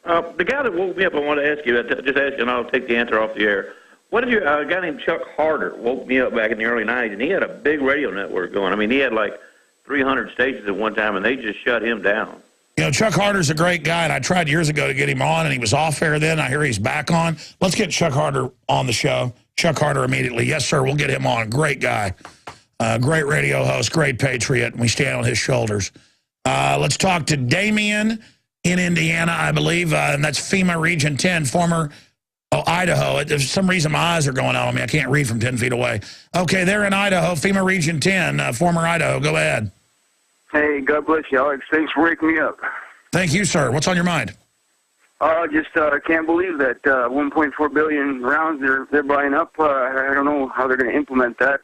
The guy that woke me up, I want to ask you, just ask you, and I'll take the answer off the air. What did a guy named Chuck Harder woke me up back in the early 90s, and he had a big radio network going. I mean, he had like 300 stations at one time, and they just shut him down. You know, Chuck Harder's a great guy, and I tried years ago to get him on, and he was off air then. I hear he's back on. Let's get Chuck Harder on the show. Chuck Harder immediately. Yes, sir, we'll get him on. Great guy. Great radio host, great patriot, and we stand on his shoulders. Let's talk to Damien in Indiana, I believe, and that's FEMA Region 10, former Idaho. For some reason, my eyes are going out on me. I can't read from 10 feet away. Okay, they're in Idaho, FEMA Region 10, former Idaho. Go ahead. Hey, God bless you, Alex. Thanks for waking me up. Thank you, sir. What's on your mind? Just can't believe that 1.4 billion rounds they're buying up. I don't know how they're going to implement that.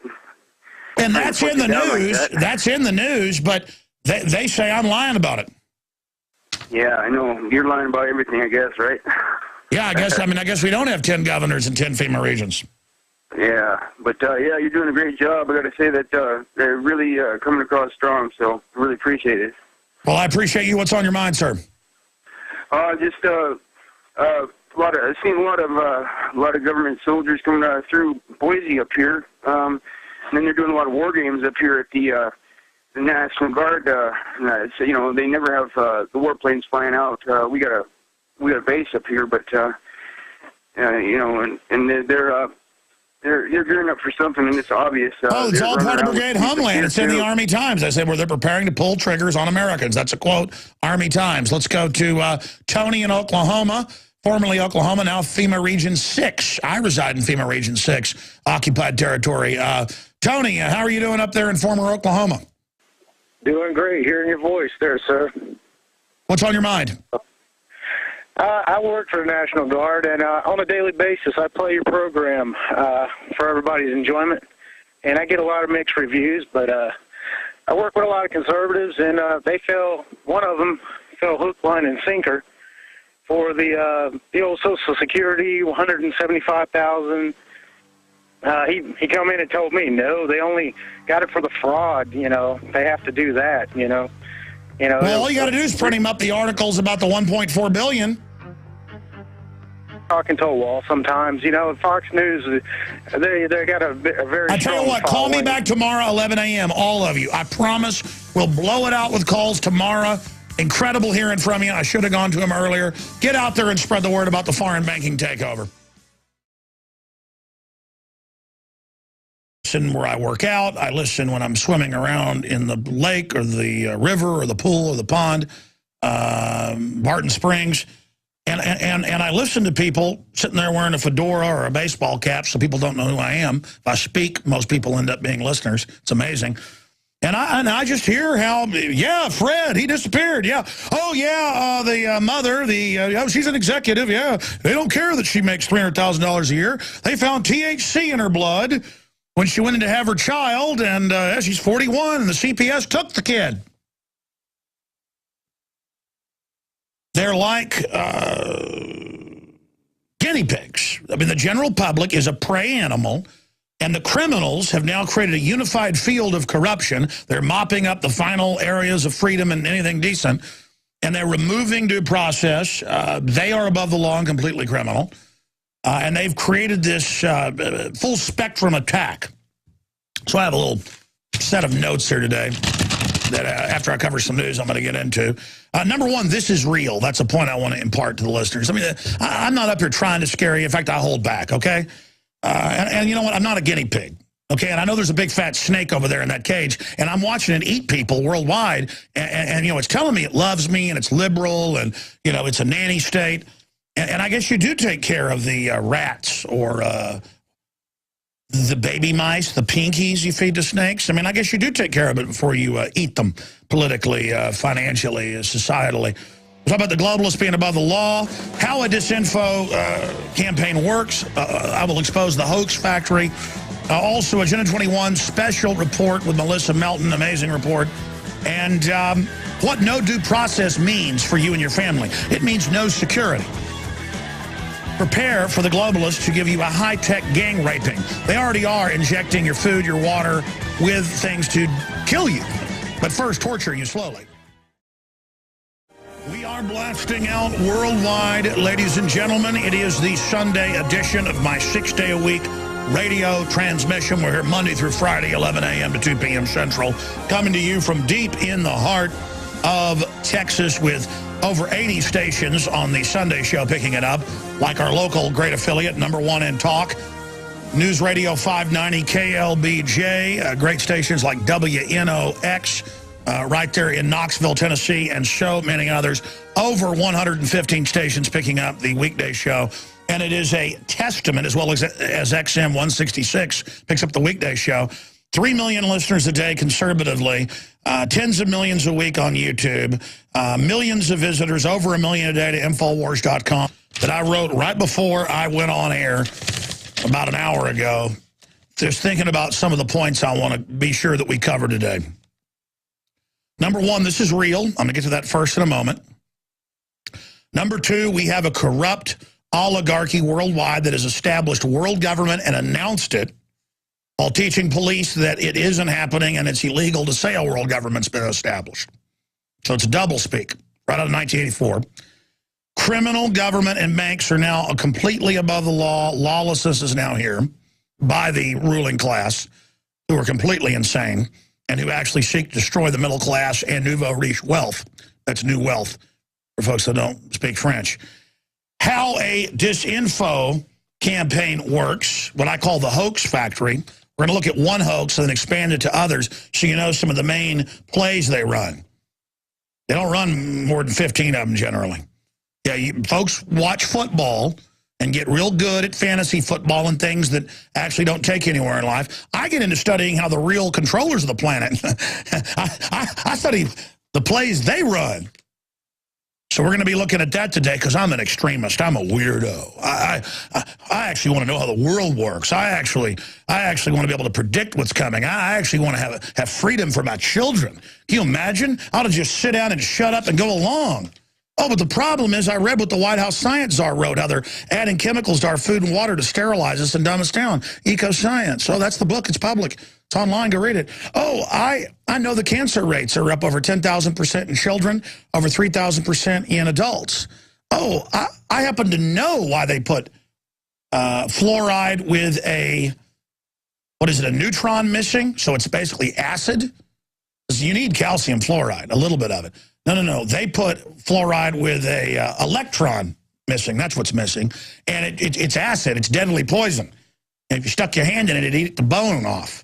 And that's in the news. Like that's in the news, but they say I'm lying about it. Yeah, I know. You're lying about everything, I guess, right? Yeah, I guess we don't have 10 governors and 10 FEMA regions. Yeah, but yeah, you're doing a great job. I got to say that they're really coming across strong, so I really appreciate it. Well, I appreciate you. What's on your mind, sir? Just I've seen a lot of government soldiers coming through Boise up here, and then they're doing a lot of war games up here at the National Guard. So, you know, they never have the warplanes flying out. We got a base up here, but you know, and they're gearing up for something, and it's obvious. It's all part of Brigade Homeland. It's in the Army Times. I said, where they're preparing to pull triggers on Americans. That's a quote, Army Times. Let's go to Tony in Oklahoma, formerly Oklahoma, now FEMA Region 6. I reside in FEMA Region 6, occupied territory. Tony, how are you doing up there in former Oklahoma? Doing great. Hearing your voice there, sir. What's on your mind? I work for the National Guard, and on a daily basis, I play your program for everybody's enjoyment, and I get a lot of mixed reviews, but I work with a lot of conservatives, and one of them fell hook, line, and sinker for the old Social Security, $175,000. He come in and told me, no, they only got it for the fraud, you know, they have to do that, you know. Well, all you got to do is print him up the articles about the $1.4 billion. Talking to a wall sometimes, you know. Fox News, they got a very. I tell you what, call me back tomorrow, 11 a.m. All of you. I promise we'll blow it out with calls tomorrow. Incredible hearing from you. I should have gone to him earlier. Get out there and spread the word about the foreign banking takeover. Where I work out. I listen when I'm swimming around in the lake or the river or the pool or the pond, Barton Springs, and I listen to people sitting there wearing a fedora or a baseball cap so people don't know who I am. If I speak, most people end up being listeners. It's amazing. And I just hear how, yeah, Fred, he disappeared. Yeah. Oh, yeah, the mother, oh, she's an executive. Yeah. They don't care that she makes $300,000 a year. They found THC in her blood when she went in to have her child, and she's 41, and the CPS took the kid. They're like guinea pigs. I mean, the general public is a prey animal, and the criminals have now created a unified field of corruption. They're mopping up the final areas of freedom and anything decent, and they're removing due process. They are above the law and completely criminal. And they've created this full spectrum attack. So I have a little set of notes here today that after I cover some news I'm going to get into. Number one, this is real. That's a point I want to impart to the listeners. I mean, I'm not up here trying to scare you. In fact, I hold back, okay? And you know what? I'm not a guinea pig, okay? And I know there's a big fat snake over there in that cage, and I'm watching it eat people worldwide, and you know, it's telling me it loves me, and it's liberal, and, you know, it's a nanny state. And I guess you do take care of the rats or the baby mice, the pinkies you feed to snakes. I mean, I guess you do take care of it before you eat them politically, financially, societally. We'll talk about the globalists being above the law, how a disinfo campaign works. I will expose the hoax factory. Also, Agenda 21 special report with Melissa Melton, amazing report. And what no due process means for you and your family. It means no security. Prepare for the globalists to give you a high-tech gang raping. They already are injecting your food, your water with things to kill you, but first torture you slowly. We are blasting out worldwide, ladies and gentlemen. It is the Sunday edition of my 6-day-a-week radio transmission. We're here Monday through Friday, 11 a.m. to 2 p.m. Central, coming to you from deep in the heart of Texas with over 80 stations on the Sunday show picking it up, like our local great affiliate, #1 in talk, News Radio 590 KLBJ, great stations like WNOX, right there in Knoxville, Tennessee, and so many others. Over 115 stations picking up the weekday show. And it is a testament, as well as XM 166 picks up the weekday show. 3 million listeners a day conservatively, tens of millions a week on YouTube, millions of visitors, over 1 million a day to Infowars.com, that I wrote right before I went on air about an hour ago, just thinking about some of the points I want to be sure that we cover today. Number one, this is real. I'm going to get to that first in a moment. Number two, we have a corrupt oligarchy worldwide that has established world government and announced it, while teaching police that it isn't happening and it's illegal to say a world government's been established. So it's doublespeak, right out of 1984. Criminal government and banks are now completely above the law. Lawlessness is now here by the ruling class, who are completely insane and who actually seek to destroy the middle class and nouveau riche wealth. That's new wealth for folks that don't speak French. How a disinfo campaign works, what I call the hoax factory. We're going to look at one hoax and then expand it to others so you know some of the main plays they run. They don't run more than 15 of them generally. Yeah, folks watch football and get real good at fantasy football and things that actually don't take you anywhere in life. I get into studying how the real controllers of the planet, I study the plays they run. So we're going to be looking at that today because I'm an extremist. I'm a weirdo. I actually want to know how the world works. I actually want to be able to predict what's coming. I actually want to have freedom for my children. Can you imagine? I ought to just sit down and shut up and go along. Oh, but the problem is I read what the White House science czar wrote, how they're adding chemicals to our food and water to sterilize us and dumb us down. Eco-science. Oh, that's the book. It's public. It's online. Go read it. Oh, I know the cancer rates are up over 10,000% in children, over 3,000% in adults. Oh, I happen to know why they put fluoride with a neutron missing? So it's basically acid. You need calcium fluoride, a little bit of it. No. They put fluoride with a electron missing. That's what's missing. And it's acid. It's deadly poison. And if you stuck your hand in it, it'd eat the bone off.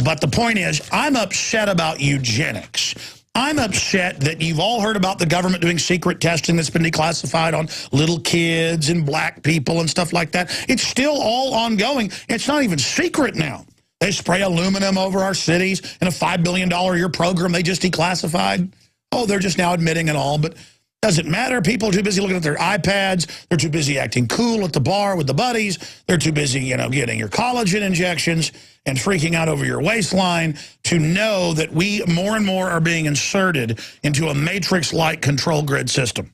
But the point is, I'm upset about eugenics. I'm upset that you've all heard about the government doing secret testing that's been declassified on little kids and black people and stuff like that. It's still all ongoing. It's not even secret now. They spray aluminum over our cities in a $5 billion a year program they just declassified. Oh, they're just now admitting it all, but doesn't matter. People are too busy looking at their iPads. They're too busy acting cool at the bar with the buddies. They're too busy, getting your collagen injections and freaking out over your waistline to know that we more and more are being inserted into a matrix-like control grid system.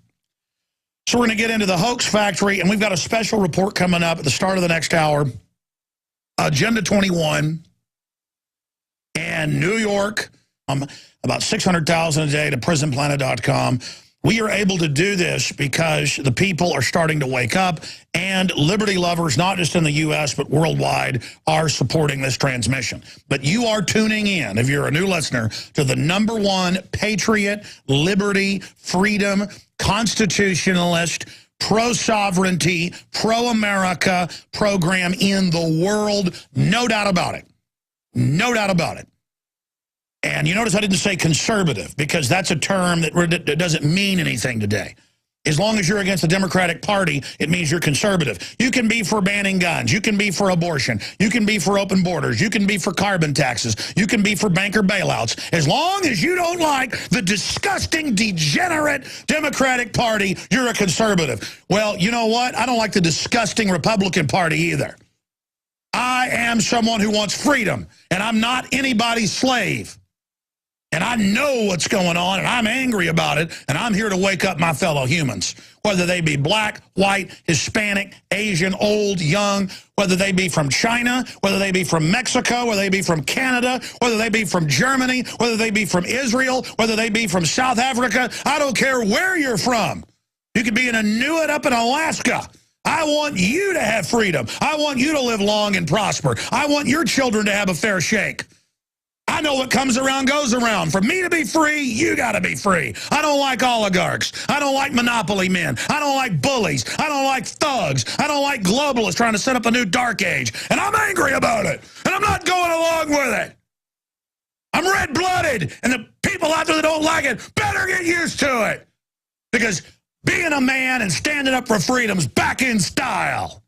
So we're going to get into the hoax factory, and we've got a special report coming up at the start of the next hour. Agenda 21 and New York, about 600,000 a day to prisonplanet.com. We are able to do this because the people are starting to wake up, and liberty lovers, not just in the U.S., but worldwide, are supporting this transmission. But you are tuning in, if you're a new listener, to the #1 patriot, liberty, freedom, constitutionalist, pro-sovereignty, pro-America program in the world. No doubt about it. No doubt about it. And you notice I didn't say conservative, because that's a term that doesn't mean anything today. As long as you're against the Democratic Party, it means you're conservative. You can be for banning guns. You can be for abortion. You can be for open borders. You can be for carbon taxes. You can be for banker bailouts. As long as you don't like the disgusting, degenerate Democratic Party, you're a conservative. Well, you know what? I don't like the disgusting Republican Party either. I am someone who wants freedom, and I'm not anybody's slave. And I know what's going on, and I'm angry about it, and I'm here to wake up my fellow humans, whether they be black, white, Hispanic, Asian, old, young, whether they be from China, whether they be from Mexico, whether they be from Canada, whether they be from Germany, whether they be from Israel, whether they be from South Africa. I don't care where you're from. You could be in Inuit up in Alaska. I want you to have freedom. I want you to live long and prosper. I want your children to have a fair shake. I know what comes around goes around. For me to be free, you got to be free. I don't like oligarchs. I don't like monopoly men. I don't like bullies. I don't like thugs. I don't like globalists trying to set up a new dark age. And I'm angry about it. And I'm not going along with it. I'm red-blooded. And the people out there that don't like it better get used to it. Because being a man and standing up for freedom's back in style.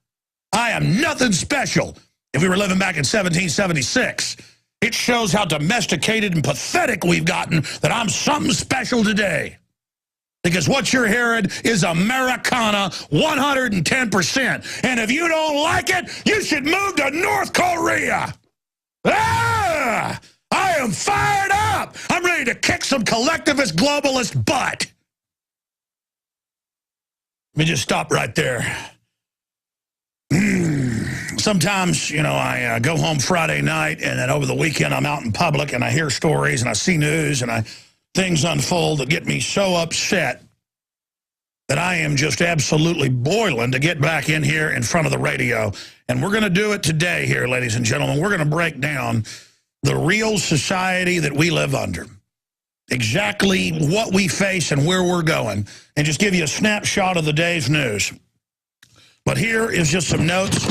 I am nothing special. If we were living back in 1776, it shows how domesticated and pathetic we've gotten that I'm something special today. Because what you're hearing is Americana 110%. And if you don't like it, you should move to North Korea. Ah! I am fired up. I'm ready to kick some collectivist globalist butt. me just stop right there. Sometimes, you know, I go home Friday night, and then over the weekend I'm out in public, and I hear stories, and I see news, and things unfold that get me so upset that I am just absolutely boiling to get back in here in front of the radio. And we're going to do it today here, ladies and gentlemen. We're going to break down the real society that we live under, exactly what we face and where we're going, and just give you a snapshot of the day's news. But here is just some notes.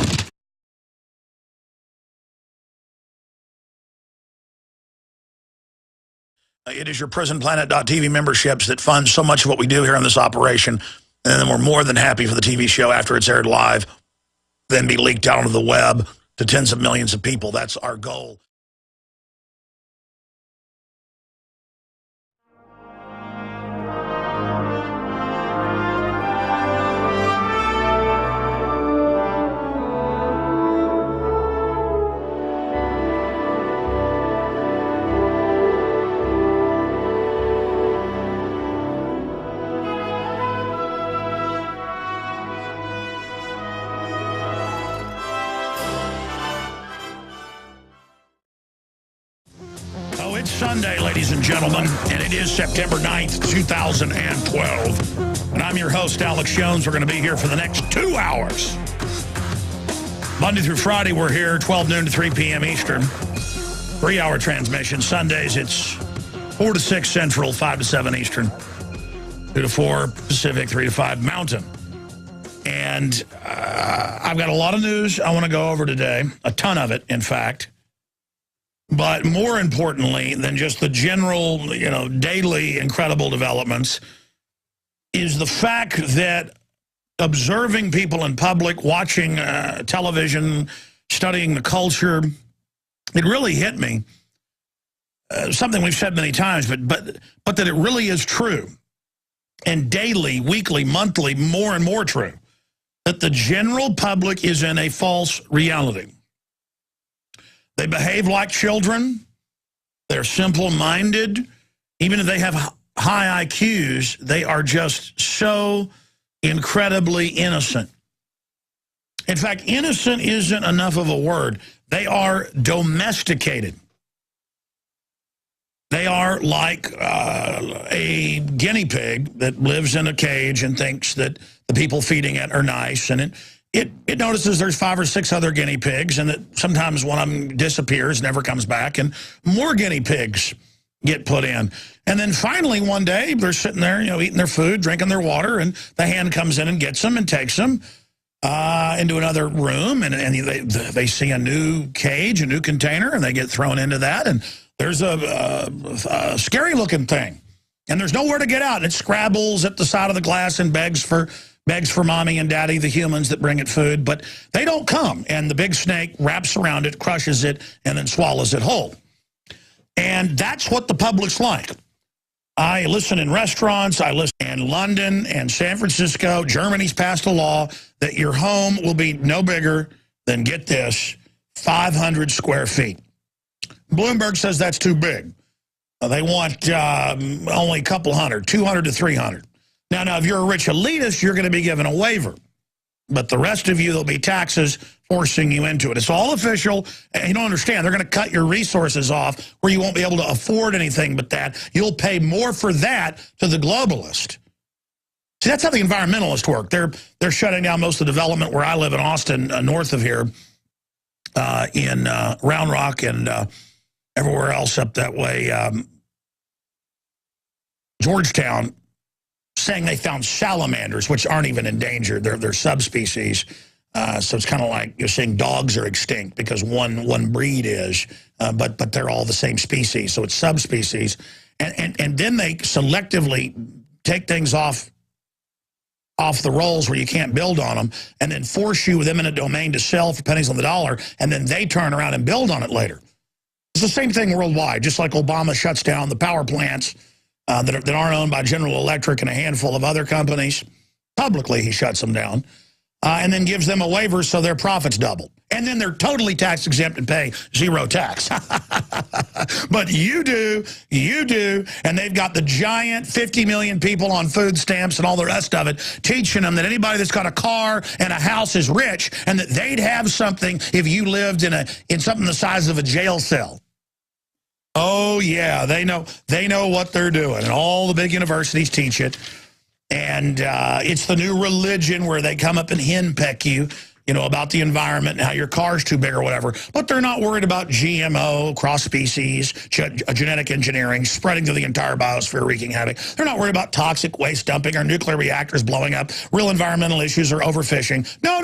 It is your PrisonPlanet.tv memberships that fund so much of what we do here on this operation. And then we're more than happy for the TV show after it's aired live, then be leaked out onto the web to tens of millions of people. That's our goal. It's Sunday, ladies and gentlemen, and it is September 9th, 2012. And I'm your host, Alex Jones. We're going to be here for the next 2 hours. Monday through Friday, we're here 12 noon to 3 p.m. Eastern. 3-hour transmission. Sundays, it's 4 to 6 Central, 5 to 7 Eastern, 2 to 4 Pacific, 3 to 5 Mountain. And I've got a lot of news I want to go over today, a ton of it, in fact. But more importantly than just the general, you know, daily incredible developments is the fact that observing people in public, watching television, studying the culture, it really hit me. Something we've said many times, but that it really is true. And daily, weekly, monthly, more and more true. That the general public is in a false reality. They behave like children. They're simple-minded. Even if they have high IQs, they are just so incredibly innocent. In fact, innocent isn't enough of a word. They are domesticated. They are like a guinea pig that lives in a cage and thinks that the people feeding it are nice, and it notices there's 5 or 6 other guinea pigs, and that sometimes one of them disappears, never comes back, and more guinea pigs get put in. And then finally one day they're sitting there, you know, eating their food, drinking their water, and the hand comes in and gets them and takes them into another room, and they see a new cage, a new container, and they get thrown into that, and there's a scary-looking thing, and there's nowhere to get out. It scrabbles at the side of the glass and begs for mommy and daddy, the humans that bring it food, but they don't come. And the big snake wraps around it, crushes it, and then swallows it whole. And that's what the public's like. I listen in restaurants, I listen in London and San Francisco. Germany's passed a law that your home will be no bigger than, get this, 500 square feet. Bloomberg says that's too big. They want only a couple hundred, 200 to 300. Now, if you're a rich elitist, you're going to be given a waiver. But the rest of you, there'll be taxes forcing you into it. It's all official. And you don't understand. They're going to cut your resources off where you won't be able to afford anything but that. You'll pay more for that to the globalist. See, that's how the environmentalists work. They're shutting down most of the development where I live in Austin, north of here, in Round Rock and everywhere else up that way. Georgetown, saying they found salamanders, which aren't even endangered. They're subspecies. So it's kind of like you're saying dogs are extinct because one breed is, but they're all the same species. So it's subspecies. And then they selectively take things off the rolls where you can't build on them, and then force you with eminent domain to sell for pennies on the dollar, and then they turn around and build on it later. It's the same thing worldwide, just like Obama shuts down the power plants that aren't owned by General Electric and a handful of other companies. Publicly, he shuts them down, and then gives them a waiver so their profits double. And then they're totally tax exempt and pay zero tax. But you do, and they've got the giant 50 million people on food stamps and all the rest of it, teaching them that anybody that's got a car and a house is rich, and that they'd have something if you lived in something the size of a jail cell. Oh yeah, they know what they're doing, and all the big universities teach it. And it's the new religion where they come up and henpeck you, about the environment and how your car's too big or whatever. But they're not worried about GMO, cross-species, genetic engineering, spreading to the entire biosphere, wreaking havoc. They're not worried about toxic waste dumping or nuclear reactors blowing up, real environmental issues or overfishing. No.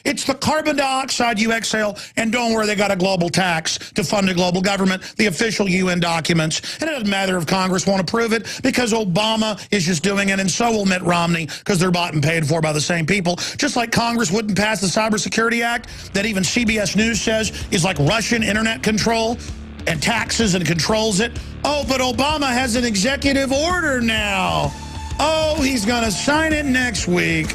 It's the carbon dioxide you exhale, and don't worry, they got a global tax to fund a global government, the official UN documents. And it doesn't matter if Congress won't approve it, because Obama is just doing it, and so will Mitt Romney, because they're bought and paid for by the same people. Just like Congress wouldn't pass the Cybersecurity Act that even CBS News says is like Russian internet control and taxes and controls it. Oh, but Obama has an executive order now. Oh, he's going to sign it next week.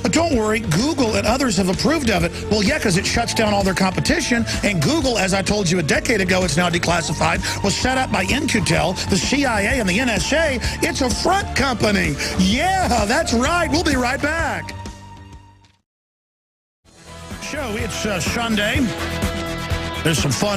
But don't worry, Google and others have approved of it. Well, yeah, because it shuts down all their competition. And Google, as I told you a decade ago, it's now declassified, was set up by In-Q-Tel, the CIA, and the NSA. It's a front company. Yeah, that's right. We'll be right back. Show, it's Sunday. There's some fun.